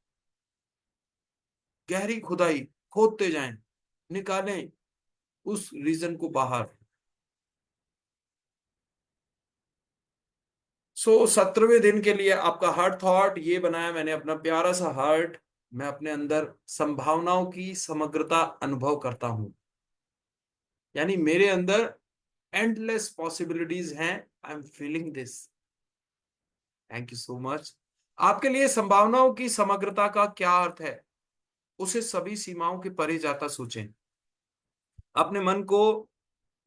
गहरी खुदाई खोदते जाएं, निकालें उस रीजन को बाहर। 17वें दिन के लिए आपका हार्ट थॉट ये बनाया मैंने, अपना प्यारा सा हार्ट। मैं अपने अंदर संभावनाओं की समग्रता अनुभव करता हूं, यानी मेरे अंदर एंडलेस पॉसिबिलिटीज हैं। I am feeling this. Thank you so much. आपके लिए संभावनाओं की समग्रता का क्या अर्थ है? उसे सभी सीमाओं के परे जाता सोचें। अपने मन को,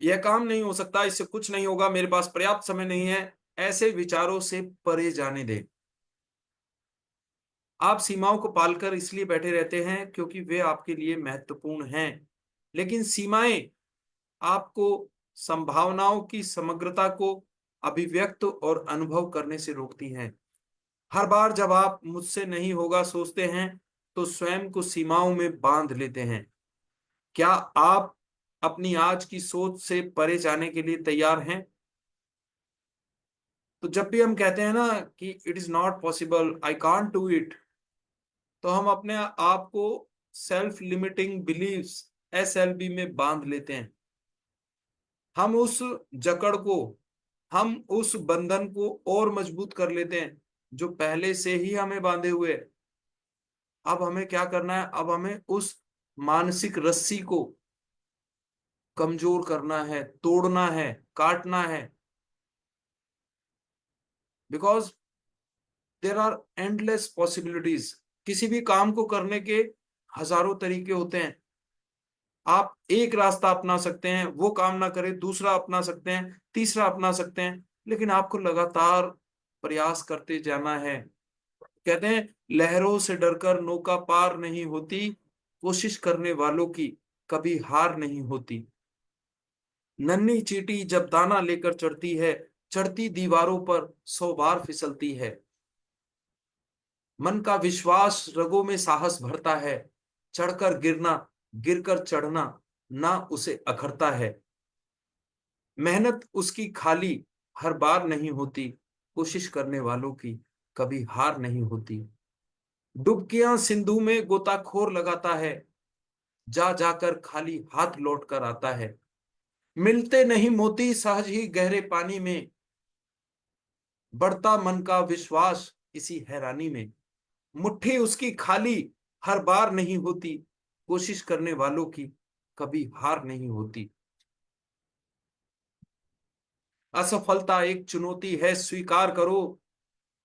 यह काम नहीं हो सकता, इससे कुछ नहीं होगा, मेरे पास पर्याप्त समय नहीं है, ऐसे विचारों से परे जाने दें। आप सीमाओं को पालकर इसलिए बैठे रहते हैं क्योंकि वे आपके लिए महत्वपूर्ण हैं, लेकिन सीमाएं आपको संभावनाओं की समग्रता को अभिव्यक्त और अनुभव करने से रोकती हैं। हर बार जब आप मुझसे नहीं होगा सोचते हैं तो स्वयं को सीमाओं में बांध लेते हैं। क्या आप अपनी आज की सोच से परे जाने के लिए तैयार हैं? तो जब भी हम कहते हैं ना कि it is not possible, I can't do it, तो हम अपने आप को सेल्फ लिमिटिंग बिलीव्स, SLB में बांध लेते हैं। हम उस जकड़ को, हम उस बंधन को और मजबूत कर लेते हैं जो पहले से ही हमें बांधे हुए है। अब हमें क्या करना है? अब हमें उस मानसिक रस्सी को कमजोर करना है, तोड़ना है, काटना है। Because there are endless possibilities. किसी भी काम को करने के हजारों तरीके होते हैं। आप एक रास्ता अपना सकते हैं, वो काम ना करे, दूसरा अपना सकते हैं, तीसरा अपना सकते हैं, लेकिन आपको लगातार प्रयास करते जाना है। कहते हैं लहरों से डरकर नौका पार नहीं होती, कोशिश करने वालों की कभी हार नहीं होती। नन्ही चींटी जब दाना लेकर चढ़ती है, चढ़ती दीवारों पर 100 बार फिसलती है। मन का विश्वास रगों में साहस भरता है, चढ़कर गिरना, गिरकर चढ़ना ना उसे अखरता है। मेहनत उसकी खाली हर बार नहीं होती, कोशिश करने वालों की कभी हार नहीं होती। डुबकियां सिंधु में गोताखोर लगाता है, जा जाकर खाली हाथ लौट कर आता है। मिलते नहीं मोती सहज ही गहरे पानी में, बढ़ता मन का विश्वास इसी हैरानी में। मुट्ठी उसकी खाली हर बार नहीं होती, कोशिश करने वालों की कभी हार नहीं होती। असफलता एक चुनौती है, स्वीकार करो।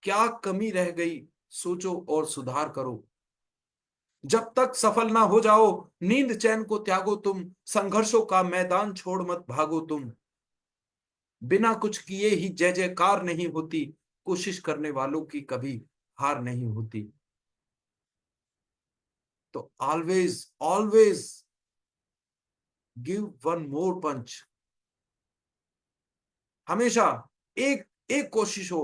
क्या कमी रह गई, सोचो और सुधार करो। जब तक सफल ना हो जाओ, नींद चैन को त्यागो तुम, संघर्षों का मैदान छोड़ मत भागो तुम। बिना कुछ किए ही जय जयकार नहीं होती, कोशिश करने वालों की कभी हार नहीं होती। तो always always give one more punch. हमेशा एक एक कोशिश हो,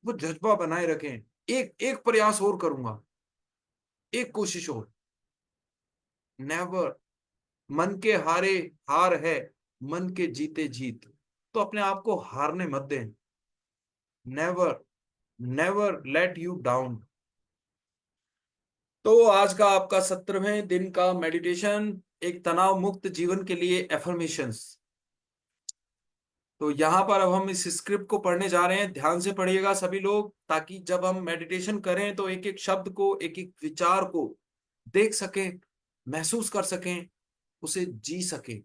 वो जज्बा बनाए रखें। एक एक प्रयास और करूंगा, एक कोशिश और। नेवर। मन के हारे हार है, मन के जीते जीत। तो अपने आप को हारने मत दें। Never, never let you down. तो आज का आपका 17वें दिन का मेडिटेशन, एक तनाव मुक्त जीवन के लिए एफर्मेशंस। तो यहाँ पर अब हम इस स्क्रिप्ट को पढ़ने जा रहे हैं। ध्यान से पढ़िएगा सभी लोग, ताकि जब हम मेडिटेशन करें तो एक एक शब्द को, एक एक विचार को देख सकें, महसूस कर सकें, उसे जी सकें।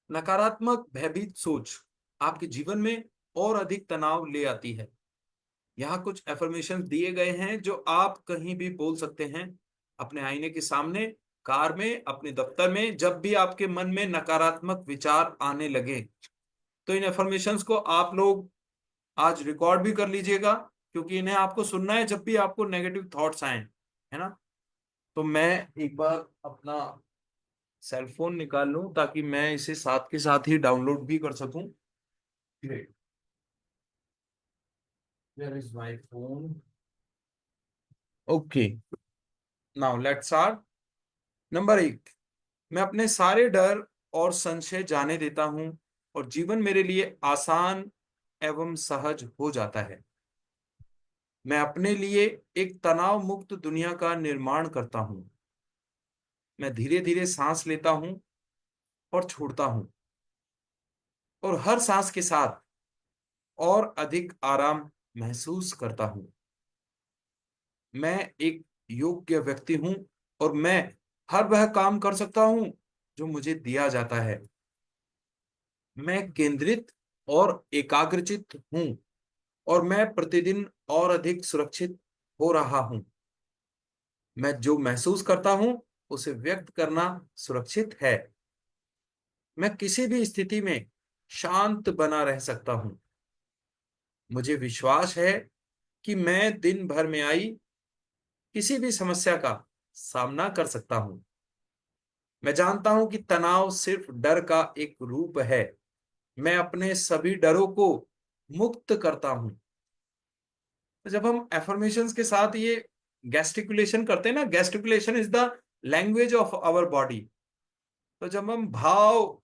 नकारात्मक भयभीत सोच आपके जीवन में और अधिक तनाव ले आती है। यहाँ कुछ एफर्मेशन दिए गए हैं जो आप कहीं भी बोल सकते हैं, अपने आईने के सामने, कार में, अपने दफ्तर में। जब भी आपके मन में नकारात्मक विचार आने लगे तो इन एफर्मेशंस को आप लोग आज रिकॉर्ड भी कर लीजिएगा, क्योंकि इन्हें आपको सुनना है जब भी आपको नेगेटिव थॉट्स आए, है ना। तो मैं एक बार अपना सेल फोन निकाल लूं ताकि मैं इसे साथ के साथ ही डाउनलोड भी कर सकूं। Great. Where is my phone? Okay, now let's start. Number 1, मैं अपने सारे डर और संशय जाने देता हूं और जीवन मेरे लिए आसान एवं सहज हो जाता है। मैं अपने लिए एक तनाव मुक्त दुनिया का निर्माण करता हूं। मैं धीरे धीरे सांस लेता हूं और छोड़ता हूं, और हर सांस के साथ और अधिक आराम महसूस करता हूं। मैं एक योग्य व्यक्ति हूं और मैं हर वह काम कर सकता हूं जो मुझे दिया जाता है। मैं केंद्रित और एकाग्रचित हूं और मैं प्रतिदिन और अधिक सुरक्षित हो रहा हूं। मैं जो महसूस करता हूं उसे व्यक्त करना सुरक्षित है। मैं किसी भी स्थिति में शांत बना रह सकता हूं। मुझे विश्वास है कि मैं दिन भर में आई किसी भी समस्या का सामना कर सकता हूं। मैं जानता हूं कि तनाव सिर्फ डर का एक रूप है। मैं अपने सभी डरों को मुक्त करता हूं। तो जब हम एफर्मेशंस के साथ ये गेस्टिकुलेशन करते हैं ना, gesticulation is the language of our body. तो जब हम भावनाओं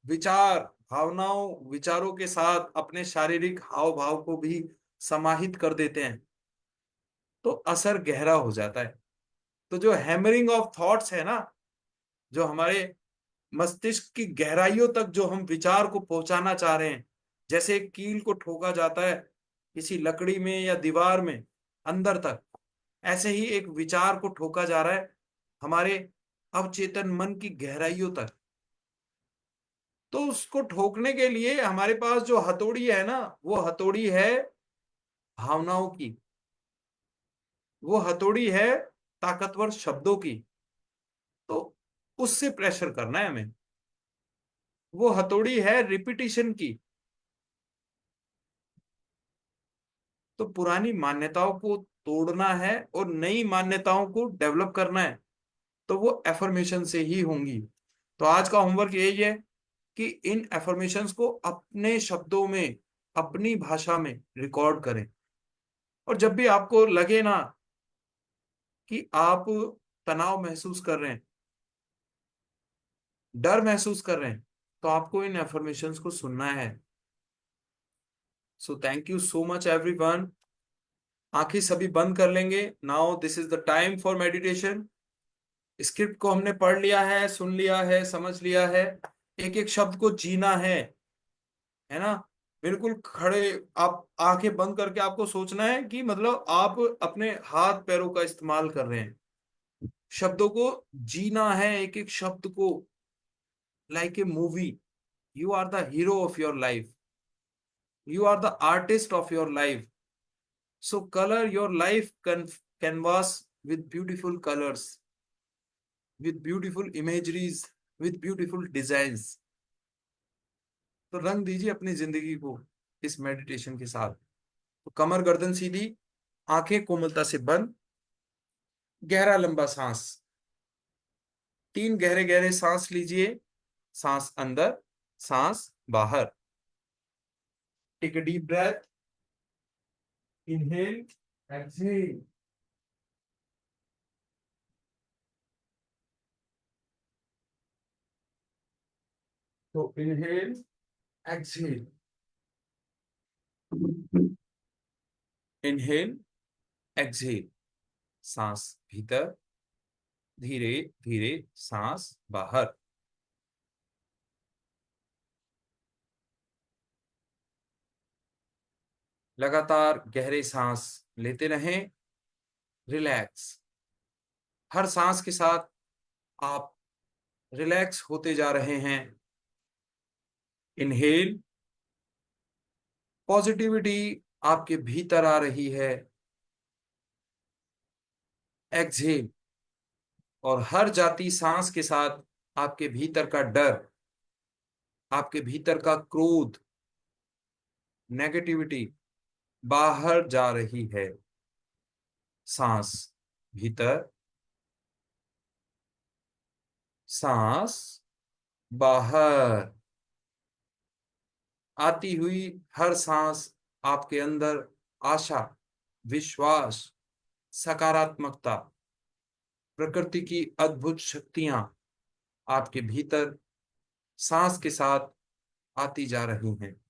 विचारों के साथ अपने शारीरिक हाव भाव को भी समाहित कर देते हैं तो असर गहरा हो जाता है। तो जो हैमरिंग ऑफ थॉट्स है ना, जो हमारे मस्तिष्क की गहराइयों तक जो हम विचार को पहुंचाना चाह रहे हैं, जैसे एक कील को ठोका जाता है किसी लकड़ी में या दीवार में अंदर तक, ऐसे ही एक विचार को ठोका जा रहा है हमारे अवचेतन मन की गहराइयों तक। तो उसको ठोकने के लिए हमारे पास जो हथौड़ी है ना, वो हथौड़ी है भावनाओं की, वो हथौड़ी है ताकतवर शब्दों की। तो उससे प्रेशर करना है हमें। वो हथौड़ी है रिपीटिशन की। तो पुरानी मान्यताओं को तोड़ना है और नई मान्यताओं को डेवलप करना है, तो वो एफर्मेशन से ही होंगी। तो आज का होमवर्क यही है कि इन एफर्मेशंस को अपने शब्दों में, अपनी भाषा में रिकॉर्ड करें। और जब भी आपको लगे ना कि आप तनाव महसूस कर रहे हैं, डर महसूस कर रहे हैं, तो आपको इन एफर्मेशंस को सुनना है। So thank you so much everyone. आंखें सभी बंद कर लेंगे। Now this is the time for meditation. Script को हमने पढ़ लिया है, सुन लिया है, समझ लिया है। एक एक शब्द को जीना है ना। बिल्कुल खड़े, आप आंखें बंद करके आपको सोचना है कि मतलब आप अपने हाथ पैरों का इस्तेमाल कर रहे हैं। शब्दों को जीना है, एक एक शब्द को, like a movie. You are the hero of your life, you are the artist of your life. So colour your life canvas with beautiful colors, with beautiful imageries, with beautiful designs। तो रंग दीजिए अपनी जिंदगी को इस meditation के साथ। तो कमर गर्दन सीधी, आंखें कोमलता से बंद, गहरा लंबा सांस, 3 गहरे गहरे सांस लीजिए। सांस अंदर, सांस बाहर। Take a deep breath, inhale, exhale. तो इनहेल, एक्सहेल, इनहेल, एक्सहेल। सांस भीतर, धीरे धीरे सांस बाहर। लगातार गहरे सांस लेते रहें। रिलैक्स। हर सांस के साथ आप रिलैक्स होते जा रहे हैं। इनहेल, पॉजिटिविटी आपके भीतर आ रही है। एक्सहेल, और हर जाती सांस के साथ आपके भीतर का डर, आपके भीतर का क्रोध, नेगेटिविटी बाहर जा रही है। सांस भीतर, सांस बाहर। आती हुई हर सांस आपके अंदर आशा, विश्वास, सकारात्मकता, प्रकृति की अद्भुत शक्तियां आपके भीतर सांस के साथ आती जा रही हैं।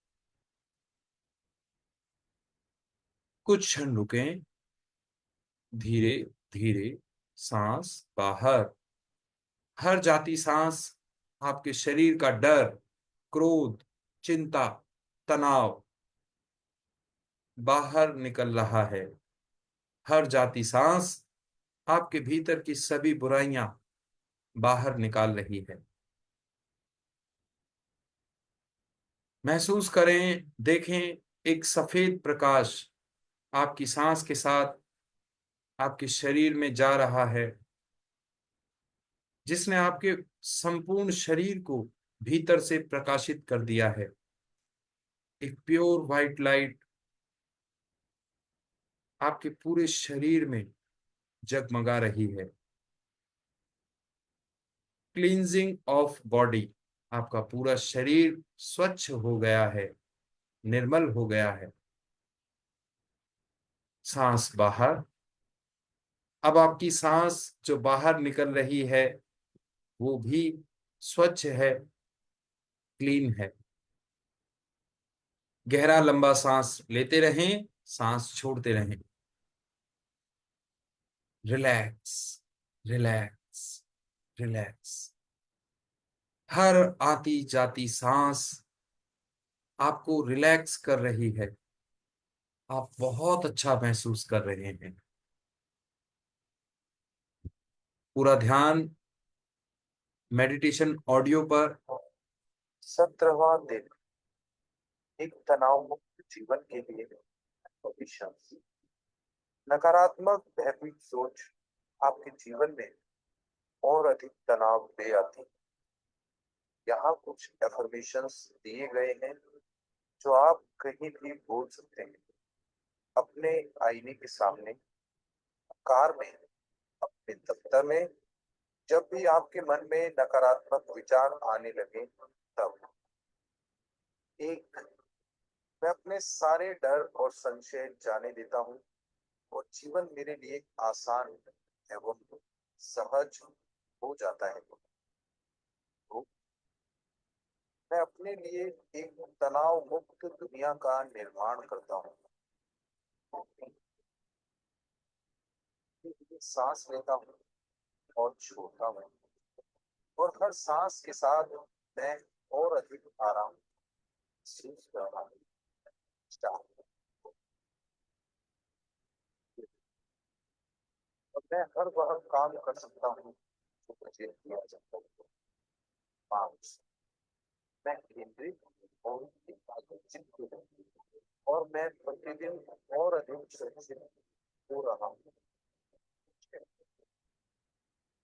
कुछ क्षण रुकें। धीरे धीरे सांस बाहर। हर जाती सांस आपके शरीर का डर, क्रोध, चिंता, तनाव बाहर निकल रहा है। हर जाती सांस आपके भीतर की सभी बुराइयां बाहर निकाल रही है। महसूस करें, देखें, एक सफेद प्रकाश आपकी सांस के साथ आपके शरीर में जा रहा है, जिसने आपके संपूर्ण शरीर को भीतर से प्रकाशित कर दिया है। एक प्योर व्हाइट लाइट आपके पूरे शरीर में जगमगा रही है। क्लींजिंग ऑफ बॉडी, आपका पूरा शरीर स्वच्छ हो गया है, निर्मल हो गया है। सांस बाहर। अब आपकी सांस जो बाहर निकल रही है वो भी स्वच्छ है, क्लीन है। गहरा लंबा सांस लेते रहें, सांस छोड़ते रहें। Relax, relax, relax. हर आती जाती सांस आपको रिलैक्स कर रही है। आप बहुत अच्छा महसूस कर रहे हैं। पूरा ध्यान मेडिटेशन ऑडियो पर। 17वां दिन, एक तनाव मुक्त जीवन के लिए विश्वास। नकारात्मक भयभीत सोच आपके जीवन में और अधिक तनाव ले आती है। यहाँ कुछ एफर्मेशंस दिए गए हैं जो आप कहीं भी बोल सकते हैं, अपने आईने के सामने, कार में, अपने दफ्तर में। जब भी आपके मन में नकारात्मक विचार आने लगे तब एक, मैं अपने सारे डर और संशय जाने देता हूँ और जीवन मेरे लिए आसान एवं सहज हो जाता है। तो मैं अपने लिए एक तनाव मुक्त दुनिया का निर्माण करता हूँ। सांस लेता हूँ और छोड़ता हूँ, और हर सांस के साथ मैं और अधिक आराम महसूस कर रहा हूँ। और मैं हर वह काम कर सकता हूँ जो मुझे किया जाता है। 5, मैं केंद्रित और एकाग्रचित हूँ और मैं प्रतिदिन और अधिक सुरक्षित हो रहा हूँ।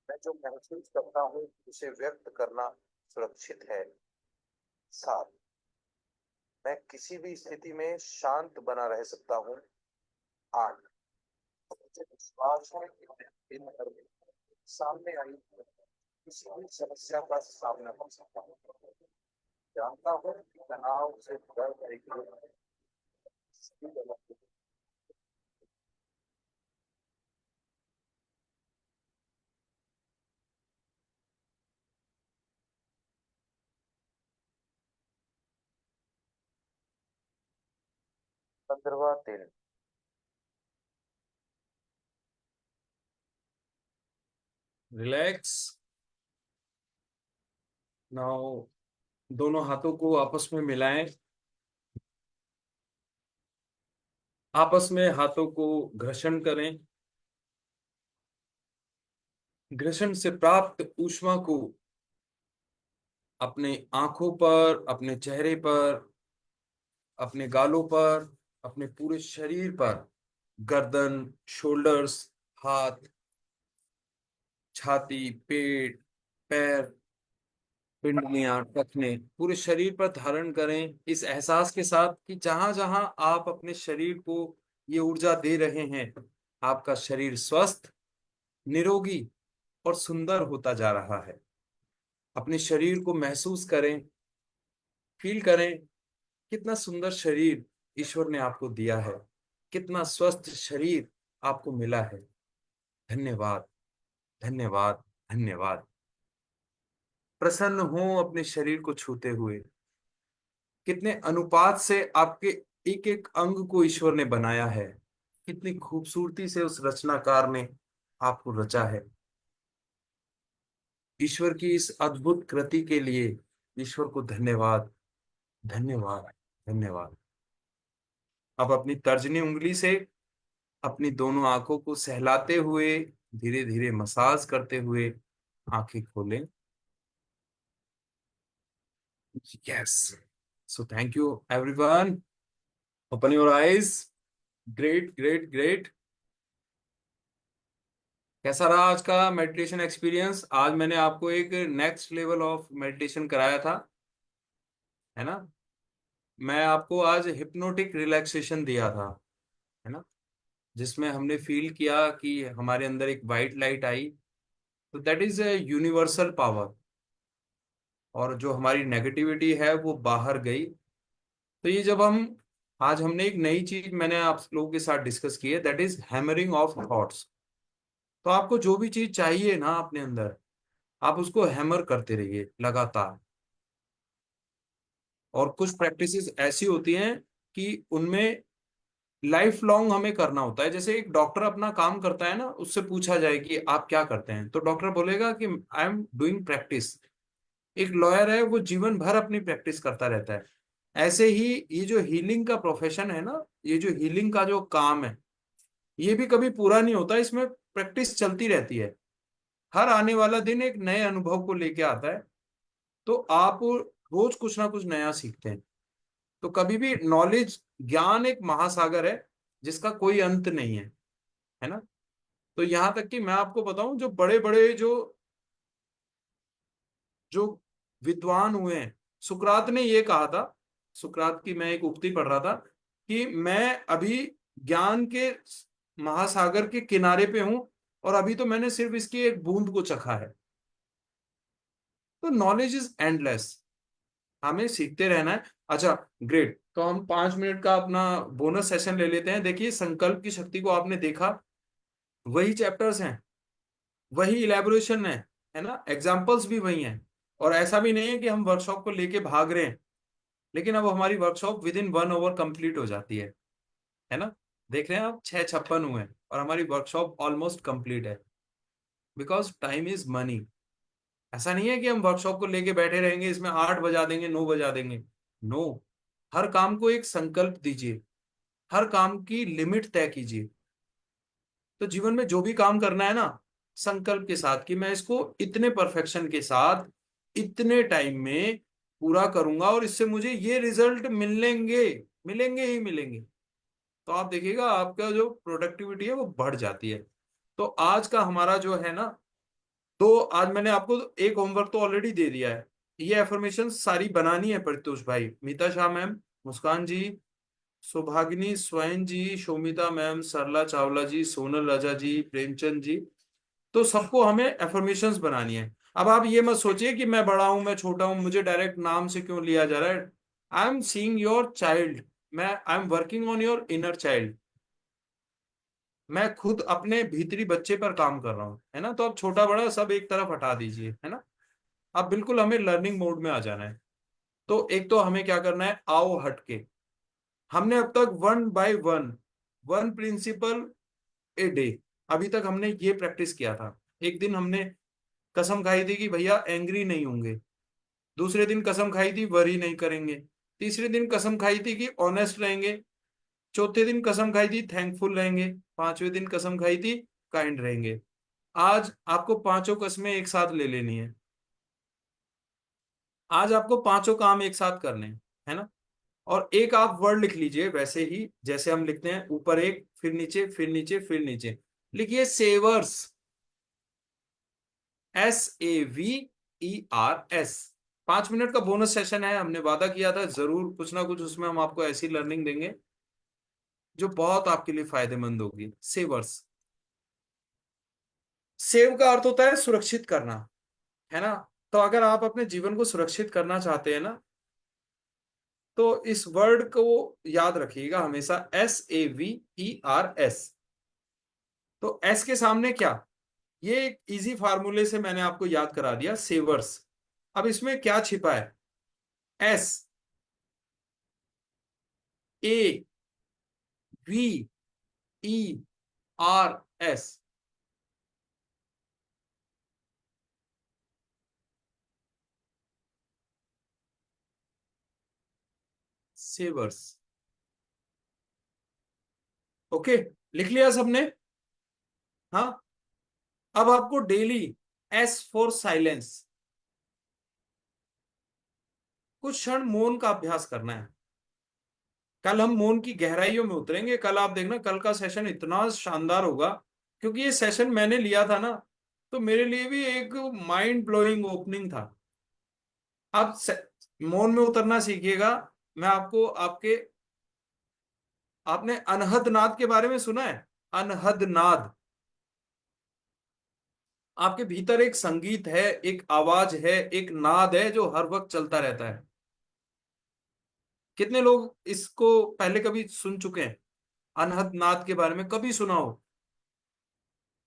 मैं जो महसूस करता हूँ उसे व्यक्त करना सुरक्षित है। 7, मैं किसी भी स्थिति में शांत बना रह सकता हूँ। 8, मुझे विश्वास है कि मैं इन पर सामने आई किसी भी समस्या का सामना कर सकता हूँ। जानता हूँ कि तनाव से डर एक 15वां दिन, रिलैक्स। नाउ दोनों हाथों को आपस में मिलाएं। आपस में हाथों को घर्षण करें। घर्षण से प्राप्त ऊष्मा को अपने आंखों पर, अपने चेहरे पर, अपने गालों पर, अपने पूरे शरीर पर, गर्दन, शोल्डर्स, हाथ, छाती, पेट, पैर, पिंडलियां, टखने, पूरे शरीर पर धारण करें, इस एहसास के साथ कि जहां जहां आप अपने शरीर को ये ऊर्जा दे रहे हैं, आपका शरीर स्वस्थ, निरोगी और सुंदर होता जा रहा है। अपने शरीर को महसूस करें, फील करें, कितना सुंदर शरीर ईश्वर ने आपको दिया है, कितना स्वस्थ शरीर आपको मिला है। धन्यवाद, धन्यवाद, धन्यवाद। प्रसन्न हो अपने शरीर को छूते हुए। कितने अनुपात से आपके एक एक अंग को ईश्वर ने बनाया है, कितनी खूबसूरती से उस रचनाकार ने आपको रचा है। ईश्वर की इस अद्भुत कृति के लिए ईश्वर को धन्यवाद, धन्यवाद, धन्यवाद। अब अपनी तर्जनी उंगली से अपनी दोनों आंखों को सहलाते हुए, धीरे धीरे मसाज करते हुए आंखें खोलें। Yes, so thank you everyone. Open your eyes. Great, great, great. कैसा रहा आज का मेडिटेशन एक्सपीरियंस? आज मैंने आपको एक नेक्स्ट लेवल ऑफ मेडिटेशन कराया था, है ना? मैं आपको आज हिप्नोटिक रिलैक्सेशन दिया था, है ना? जिसमें हमने फील किया कि हमारे अंदर एक वाइट लाइट आई, तो that is a universal power, और जो हमारी नेगेटिविटी है वो बाहर गई। तो ये जब हम, आज हमने एक नई चीज मैंने आप लोगों के साथ डिस्कस की है, that is hammering of thoughts. तो आपको जो भी चीज चाहिए ना अपने अंदर, आप उसको हैमर करते रहिए लगातार। और कुछ प्रैक्टिसेस ऐसी होती हैं कि उनमें लाइफ लॉन्ग हमें करना होता है। जैसे एक डॉक्टर अपना काम करता है ना, उससे पूछा जाए कि आप क्या करते हैं, तो डॉक्टर बोलेगा कि आई एम डूइंग प्रैक्टिस। एक लॉयर है, वो जीवन भर अपनी प्रैक्टिस करता रहता है। ऐसे ही ये जो हीलिंग का प्रोफेशन है ना, ये जो हीलिंग का जो काम है, ये भी कभी पूरा नहीं होता, इसमें प्रैक्टिस चलती रहती है। हर आने वाला दिन एक नए अनुभव को लेके आता है। तो आप रोज कुछ ना कुछ नया सीखते हैं। तो कभी भी नॉलेज, ज्ञान एक महासागर है जिसका कोई अंत नहीं है ना। तो यहां तक कि मैं आपको बताऊं, जो बड़े बड़े जो जो विद्वान हुए हैं, सुकरात ने ये कहा था, सुकरात की मैं एक उक्ति पढ़ रहा था कि मैं अभी ज्ञान के महासागर के किनारे पे हूं, और अभी तो मैंने सिर्फ इसकी एक बूंद को चखा है। तो नॉलेज इज एंडलेस, हमें सीखते रहना है। अच्छा, ग्रेट, तो हम 5 मिनट का अपना बोनस सेशन ले लेते हैं। देखिए, संकल्प की शक्ति को आपने देखा, वही चैप्टर्स हैं, वही इलेबोरेशन है ना, एग्जाम्पल्स भी वही हैं। और ऐसा भी नहीं है कि हम वर्कशॉप को लेके भाग रहे हैं, लेकिन अब हमारी workshop with in 1 hour complete हो जाती है ना। देख रहे हैं आप, 6:56 हुए हैं और हमारी वर्कशॉप ऑलमोस्ट कंप्लीट है। Because time is money. ऐसा नहीं है कि हम वर्कशॉप को लेके बैठे रहेंगे, इसमें 8 बजा देंगे, 9 बजा देंगे। नो, हर काम को एक संकल्प दीजिए, हर काम की लिमिट तय कीजिए। तो जीवन में जो भी काम करना है ना, संकल्प के साथ कि मैं इसको इतने परफेक्शन के साथ इतने टाइम में पूरा करूंगा, और इससे मुझे ये रिजल्ट मिलेंगे, मिलेंगे ही मिलेंगे। तो आप देखिएगा आपका जो प्रोडक्टिविटी है वो बढ़ जाती है। तो आज का हमारा जो है ना, तो आज मैंने आपको एक होमवर्क तो ऑलरेडी दे दिया है। ये एफर्मेशन सारी बनानी है, प्रत्युष भाई, मीता शाह मैम, मुस्कान जी, सुभागिनी स्वयं जी, शोमिता मैम, सरला चावला जी, सोनल राजा जी, प्रेमचंद जी, तो सबको हमें एफर्मेशंस बनानी है। अब आप ये मत सोचिए कि मैं बड़ा हूं, मैं छोटा हूं, मुझे डायरेक्ट नाम से क्यों लिया जा रहा है। I am seeing your child, मैं I am working on your inner child. मैं खुद अपने भीतरी बच्चे पर काम कर रहा हूं, है ना। तो अब छोटा बड़ा सब एक तरफ हटा दीजिए, है ना। अब बिल्कुल हमें लर्निंग मोड में आ जाना है। तो एक तो हमें क्या करना है, आओ हटके। हमने अब तक 1 बाय 1, 1 प्रिंसिपल ए डे, अभी तक हमने ये प्रैक्टिस किया था। एक दिन हमने कसम खाई थी कि भैया एंग्री नहीं होंगे। दूसरे दिन कसम खाई थी वरी नहीं करेंगे। तीसरे दिन कसम खाई थी कि ऑनेस्ट रहेंगे। चौथे दिन कसम खाई थी थैंकफुल रहेंगे। पांचवें दिन कसम खाई थी काइंड रहेंगे। आज आपको पांचों कस्में एक साथ ले लेनी है। आज आपको पांचों काम एक साथ करने हैं, है ना। और एक आप वर्ड लिख लीजिए, वैसे ही जैसे हम लिखते हैं, ऊपर एक, फिर नीचे, फिर नीचे, फिर नीचे। लिखिए सेवर्स, SAVERS। 5 मिनट का बोनस सेशन है, हमने वादा किया था जरूर कुछ ना कुछ उसमें हम आपको ऐसी लर्निंग देंगे जो बहुत आपके लिए फायदेमंद होगी। सेवर्स, सेव का अर्थ होता है सुरक्षित करना, है ना। तो अगर आप अपने जीवन को सुरक्षित करना चाहते हैं ना, तो इस वर्ड को याद रखिएगा हमेशा, SAVERS। तो एस के सामने क्या, ये एक इजी फार्मूले से मैंने आपको याद करा दिया, सेवर्स। अब इसमें क्या छिपा है, SAVERS। सेवर्स, ओके, लिख लिया सबने। हाँ, अब आपको डेली S फॉर साइलेंस, कुछ क्षण मौन का अभ्यास करना है। कल हम मौन की गहराइयों में उतरेंगे। कल आप देखना, कल का सेशन इतना शानदार होगा, क्योंकि ये सेशन मैंने लिया था ना, तो मेरे लिए भी एक माइंड ब्लोइंग ओपनिंग था। आप मौन में उतरना सीखिएगा। मैं आपको आपके, आपने अनहद नाद के बारे में सुना है? अनहद नाद। आपके भीतर एक संगीत है, एक आवाज है, एक नाद है जो हर वक्त चलता रहता है। कितने लोग इसको पहले कभी सुन चुके हैं? अनहद नाद के बारे में कभी सुना हो?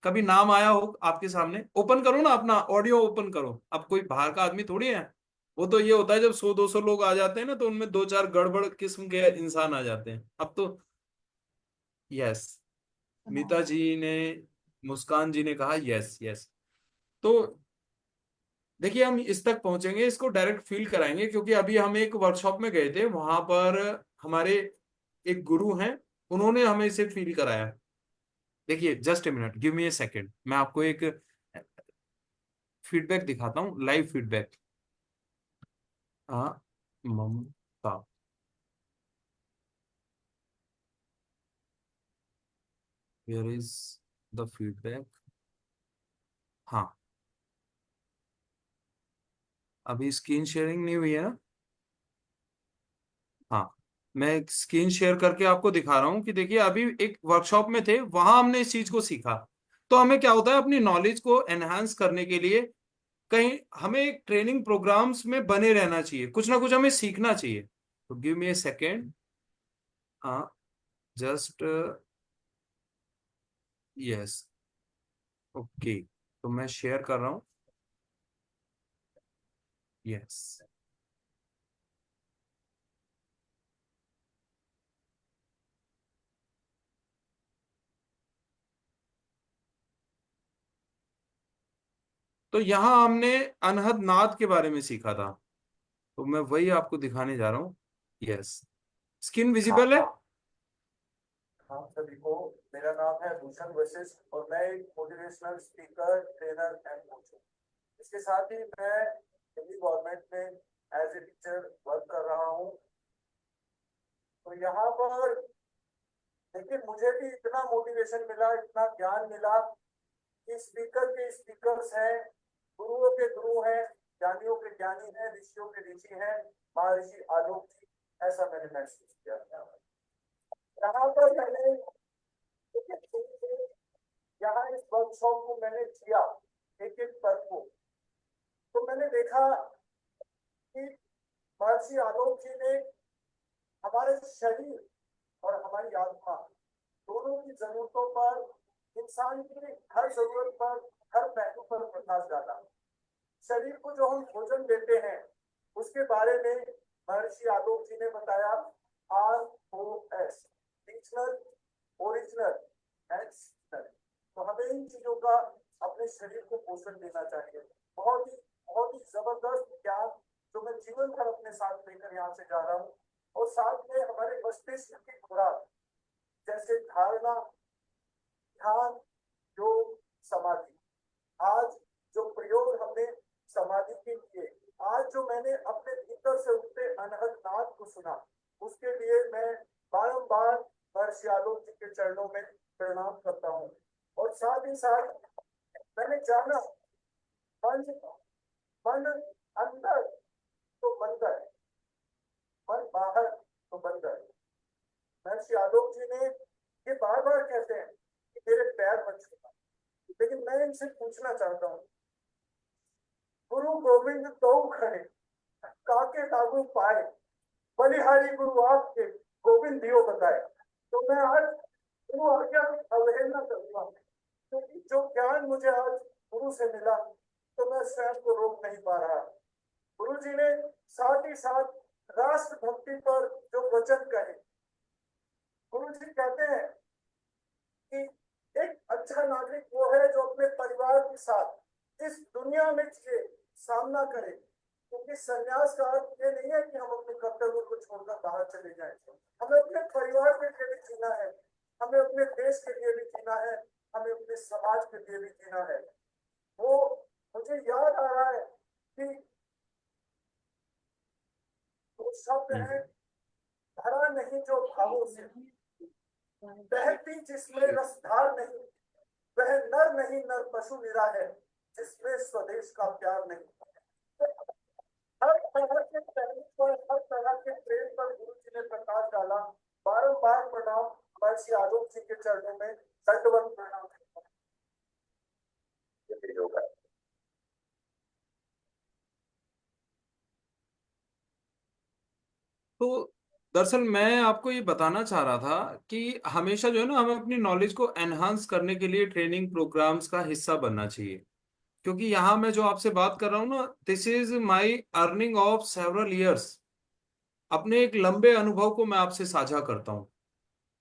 कभी नाम आया हो आपके सामने? ओपन करो ना, अपना ऑडियो ओपन करो। अब कोई बाहर का आदमी थोड़ी है। वो तो ये होता है जब 100-200 लोग आ जाते हैं ना, तो उनमें दो चार गड़बड़ किस्म के इंसान आ जाते हैं। अब तो यस, मीता जी ने, मुस्कान जी ने कहा यस यस। तो देखिए, हम इस तक पहुंचेंगे, इसको डायरेक्ट फील कराएंगे, क्योंकि अभी हम एक वर्कशॉप में गए थे, वहां पर हमारे एक गुरु हैं, उन्होंने हमें इसे फील कराया। देखिए, just a minute, give me A second, मैं आपको एक फीडबैक दिखाता हूँ, लाइव फीडबैक। हाँ, ममता, हियर इज द फीडबैक। हाँ, अभी स्क्रीन शेयरिंग नहीं हुई है ना? हाँ, मैं स्क्रीन शेयर करके आपको दिखा रहा हूँ कि देखिए, अभी एक वर्कशॉप में थे, वहां हमने इस चीज को सीखा। तो हमें क्या होता है, अपनी नॉलेज को एनहांस करने के लिए कहीं हमें ट्रेनिंग प्रोग्राम्स में बने रहना चाहिए, कुछ ना कुछ हमें सीखना चाहिए। तो गिव मी ए सेकेंड। हाँ, जस्ट यस, ओके, तो मैं शेयर कर रहा हूँ। यस, तो यहाँ हमने अनहद नाद के बारे में सीखा था, तो मैं वही आपको दिखाने जा रहा हूँ। यस, स्क्रीन विजिबल है? हाँ सभी को, मेरा नाम है भूषण वशिष्ठ और मैं एक motivational speaker, trainer and coach हूँ। इसके साथ ही मैं दिल्ली गवर्नमेंट में एज ए टीचर वर्क कर रहा हूँ। तो यहाँ पर देखिए, मुझे भी इतना मोटिवेशन मिला, इतना ज्ञान मिला कि स्पीकर के स्पीकर्स हैं, गुरुओं के गुरु हैं, ज्ञानियों के ज्ञानी हैं, ऋषियों के ऋषि हैं, महर्षि आलोक जी, ऐसा मैंने महसूस किया। यहाँ पर मैंने, यहाँ इस वर्कशॉप को मैंने किया एक एक पद को, तो मैंने देखा कि महर्षि आलोक जी ने हमारे शरीर और हमारी आत्मा दोनों की जरूरतों पर, इंसान की हर जरूरत पर, हर पहलू पर प्रकाश डाला। शरीर को जो हम भोजन देते हैं उसके बारे में महर्षि आलोक जी ने बताया, ROS, regional, original and seasonal. तो हमें इन चीजों का अपने शरीर को पोषण देना चाहिए। बहुत ही जबरदस्त ज्ञान जो मैं जीवन भर अपने साथ लेकर यहाँ से जा रहा हूँ। और साथ में हमारे मस्तिष्क की खुराक, जैसे धारणा, ध्यान, योग, समाधि। आज जो प्रयोग हमने समाधि के किए, आज जो मैंने अपने भीतर से उठते अनहद नाद को सुना, उसके लिए मैं बारंबार महर्षि आलोक जी के चरणों में प्रणाम करता हूँ। और साथ ही साथ मैंने जाना, मन मन अंदर तो बंदर, मन बाहर तो बंदर। महर्षि आलोक जी ने ये बार बार कहते हैं कि मेरे पैर मत छूना, लेकिन मैं इनसे पूछना चाहता हूँ, गुरु गोविंद तो खड़े, काके लागू पाए, बलिहारी गुरु आपके, गोविंद दियो बताए। तो मैं आज गुरु आज्ञा की अवहेलना करूंगा, क्योंकि जो ज्ञान मुझे आज गुरु से मिला, तो मैं स्वयं को रोक नहीं पा रहा। गुरु जी ने साथ ही साथ राष्ट्र भक्ति पर जो वचन कहे, गुरु जी कहते हैं कि एक अच्छा नागरिक वो है जो अपने परिवार के साथ इस दुनिया में जिए, सामना करे। क्योंकि संन्यास का अर्थ ये नहीं है कि हम अपने कर्तव्य को छोड़कर बाहर चले जाएं। हमें अपने परिवार के लिए भी जीना है, हमें अपने देश के लिए भी जीना है, हमें अपने समाज के लिए भी जीना है। वो मुझे याद आ रहा है कि वो शब्द है, भरा नहीं जो भावों से, बहती जिसमें रसधार नहीं, वह नर नहीं, नर पशु निरा है, जिसमें स्वदेश का प्यार नहीं। हर तरह के पहलू पर, हर तरह के प्रेम पर गुरु जी ने प्रकाश डाला। बारंबार बार प्रणाम महर्षि आलोक जी के चरणों में दंडवत प्रणाम करता हूं। ये होगा। तो दरअसल मैं आपको ये बताना चाह रहा था कि हमेशा जो है ना हमें अपनी नॉलेज को एनहांस करने के लिए ट्रेनिंग प्रोग्राम्स का हिस्सा बनना चाहिए। क्योंकि यहाँ मैं जो आपसे बात कर रहा हूँ ना, this is my earning of several years. अपने एक लंबे अनुभव को मैं आपसे साझा करता हूँ।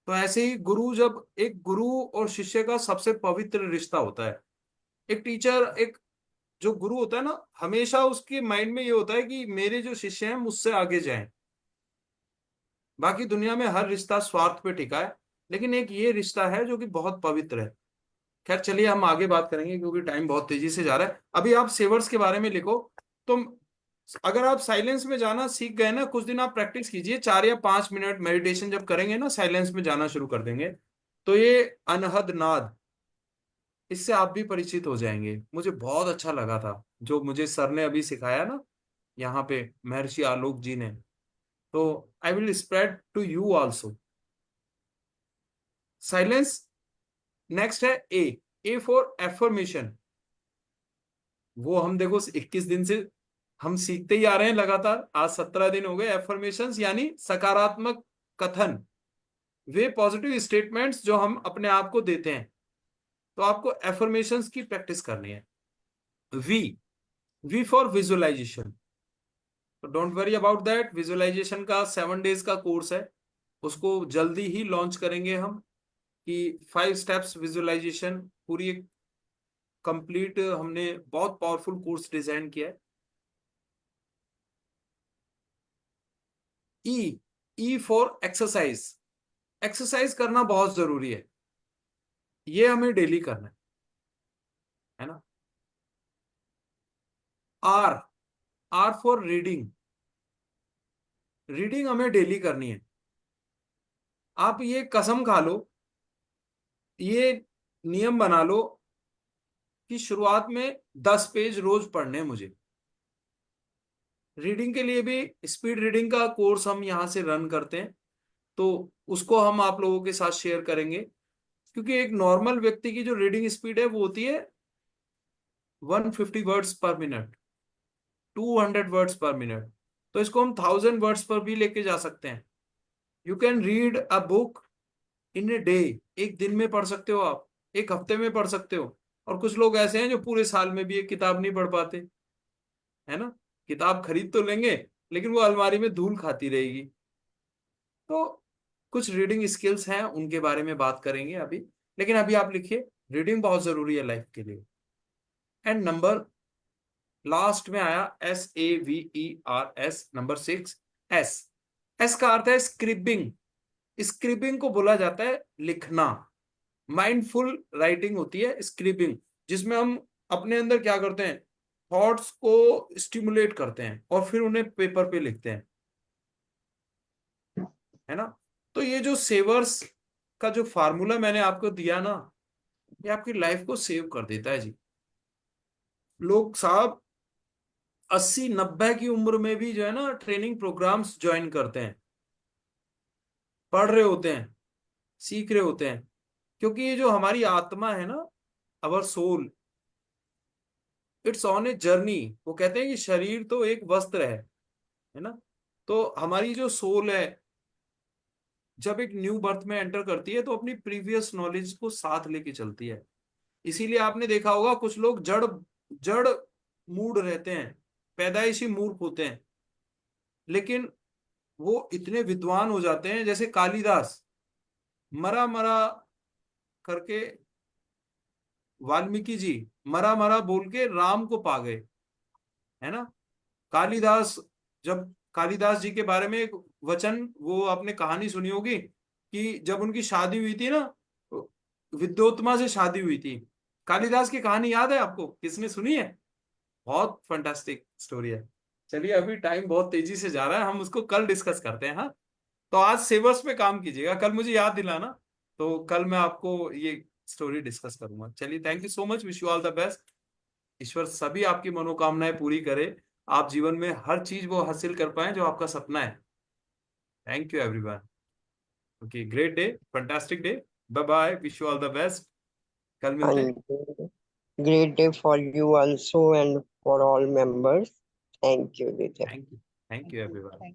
तो ऐसे ही गुरु, जब एक गुरु और शिष्य का सबसे पवित्र रिश्ता होता है। एक टीचर, एक जो गुरु होता है ना, हमेशा उसके माइंड में ये होता है कि मेरे जो शिष्य हैं मुझसे आगे जाएं। बाकी दुनिया में हर रिश्ता स्वार्थ पे टिका है, लेकिन एक ये रिश्ता है जो कि बहुत पवित्र है। खैर चलिए, हम आगे बात करेंगे क्योंकि टाइम बहुत तेजी से जा रहा है। अभी आप सेवर्स के बारे में लिखो। तो अगर आप साइलेंस में जाना सीख गए ना, कुछ दिन आप प्रैक्टिस कीजिए, 4 या 5 मिनट मेडिटेशन जब करेंगे ना, साइलेंस में जाना शुरू कर देंगे, तो ये अनहद नाद, इससे आप भी परिचित हो जाएंगे। मुझे बहुत अच्छा लगा था जो मुझे सर ने अभी सिखाया ना, यहाँ पे महर्षि आलोक जी ने। तो I will spread to you also silence. Next है ए। A for affirmation. वो हम देखो 21 दिन से हम सीखते ही आ रहे हैं लगातार। आज 17 दिन हो गए। एफर्मेशंस यानी सकारात्मक कथन, वे पॉजिटिव स्टेटमेंट्स जो हम अपने आप को देते हैं। तो आपको एफर्मेशंस की प्रैक्टिस करनी है। वी। V for visualisation. तो don't worry about that. Visualisation का 7 डेज का कोर्स है, उसको जल्दी ही लॉन्च करेंगे हम। कि 5 स्टेप्स विजुअलाइजेशन पूरी एक कंप्लीट, हमने बहुत पावरफुल कोर्स डिजाइन किया है। E. E for exercise. Exercise करना बहुत जरूरी है, ये हमें डेली करना है ना। R. R for reading. Reading हमें डेली करनी है। आप ये कसम खा लो, ये नियम बना लो कि शुरुआत में 10 पेज रोज पढ़ने हैं मुझे। रीडिंग के लिए भी स्पीड रीडिंग का कोर्स हम यहाँ से रन करते हैं, तो उसको हम आप लोगों के साथ शेयर करेंगे। क्योंकि एक नॉर्मल व्यक्ति की जो रीडिंग स्पीड है वो होती है 150 वर्ड्स पर मिनट, 200 वर्ड्स पर मिनट। तो इसको हम 1000 वर्ड्स पर भी लेके जा सकते हैं। You can read a book in a day. एक दिन में पढ़ सकते हो आप, एक हफ्ते में पढ़ सकते हो। और कुछ लोग ऐसे हैं जो पूरे साल में भी एक किताब नहीं पढ़ पाते, है ना। किताब खरीद तो लेंगे, लेकिन वो अलमारी में धूल खाती रहेगी। तो कुछ रीडिंग स्किल्स हैं, उनके बारे में बात करेंगे अभी। लेकिन अभी आप लिखिए, रीडिंग बहुत जरूरी है लाइफ के लिए। एंड नंबर लास्ट में आया SAVERS, नंबर 6। एस। एस का अर्थ है स्क्रिबिंग। स्क्रिबिंग को बोला जाता है लिखना। माइंडफुल राइटिंग होती है स्क्रिबिंग, जिसमें हम अपने अंदर क्या करते हैं, थॉट्स को स्टिमुलेट करते हैं और फिर उन्हें पेपर पे लिखते हैं, है ना। तो ये जो सेवर्स का जो फार्मूला मैंने आपको दिया ना, ये आपकी लाइफ को सेव कर देता है जी। लोग साहब 80-90 की उम्र में भी जो है ना ट्रेनिंग प्रोग्राम्स ज्वाइन करते हैं, पढ़ रहे होते हैं, सीख रहे होते हैं। क्योंकि ये जो हमारी आत्मा है ना, our soul, it's on a journey. वो कहते हैं कि शरीर तो एक वस्त्र है ना। तो हमारी जो सोल है, जब एक न्यू बर्थ में एंटर करती है तो अपनी प्रीवियस नॉलेज को साथ लेके चलती है। इसीलिए आपने देखा होगा कुछ लोग जड़ जड़ मूड रहते हैं, पैदाइशी मूर्ख होते हैं, लेकिन वो इतने विद्वान हो जाते हैं। जैसे कालिदास, मरा मरा करके, वाल्मीकि जी मरा मरा बोल के राम को पा गए, है ना। कालिदास, जब कालिदास जी के बारे में एक वचन, वो आपने कहानी सुनी होगी कि जब उनकी शादी हुई थी ना, तो विद्योत्मा से शादी हुई थी। कालिदास की कहानी याद है आपको, किसने सुनी है? बहुत फंटास्टिक स्टोरी है। चलिए, अभी टाइम बहुत तेजी से जा रहा है, हम उसको कल डिस्कस करते हैं, हाँ। तो आज सेवर्स पे काम कीजिएगा, कल मुझे याद दिलाना। तो कल मैं आपको ये स्टोरी डिस्कस करूंगा। चलिए, thank you so much, wish you all the best. ईश्वर सभी आपकी मनोकामनाएं पूरी करे, आप जीवन में हर चीज वो हासिल कर पाए जो आपका सपना है। Thank you everyone. Okay, great day, fantastic day. Bye bye, wish you all the best. कल मिलते हैं। And great day for you also and for all members. Thank you, Vijay. Thank you everyone.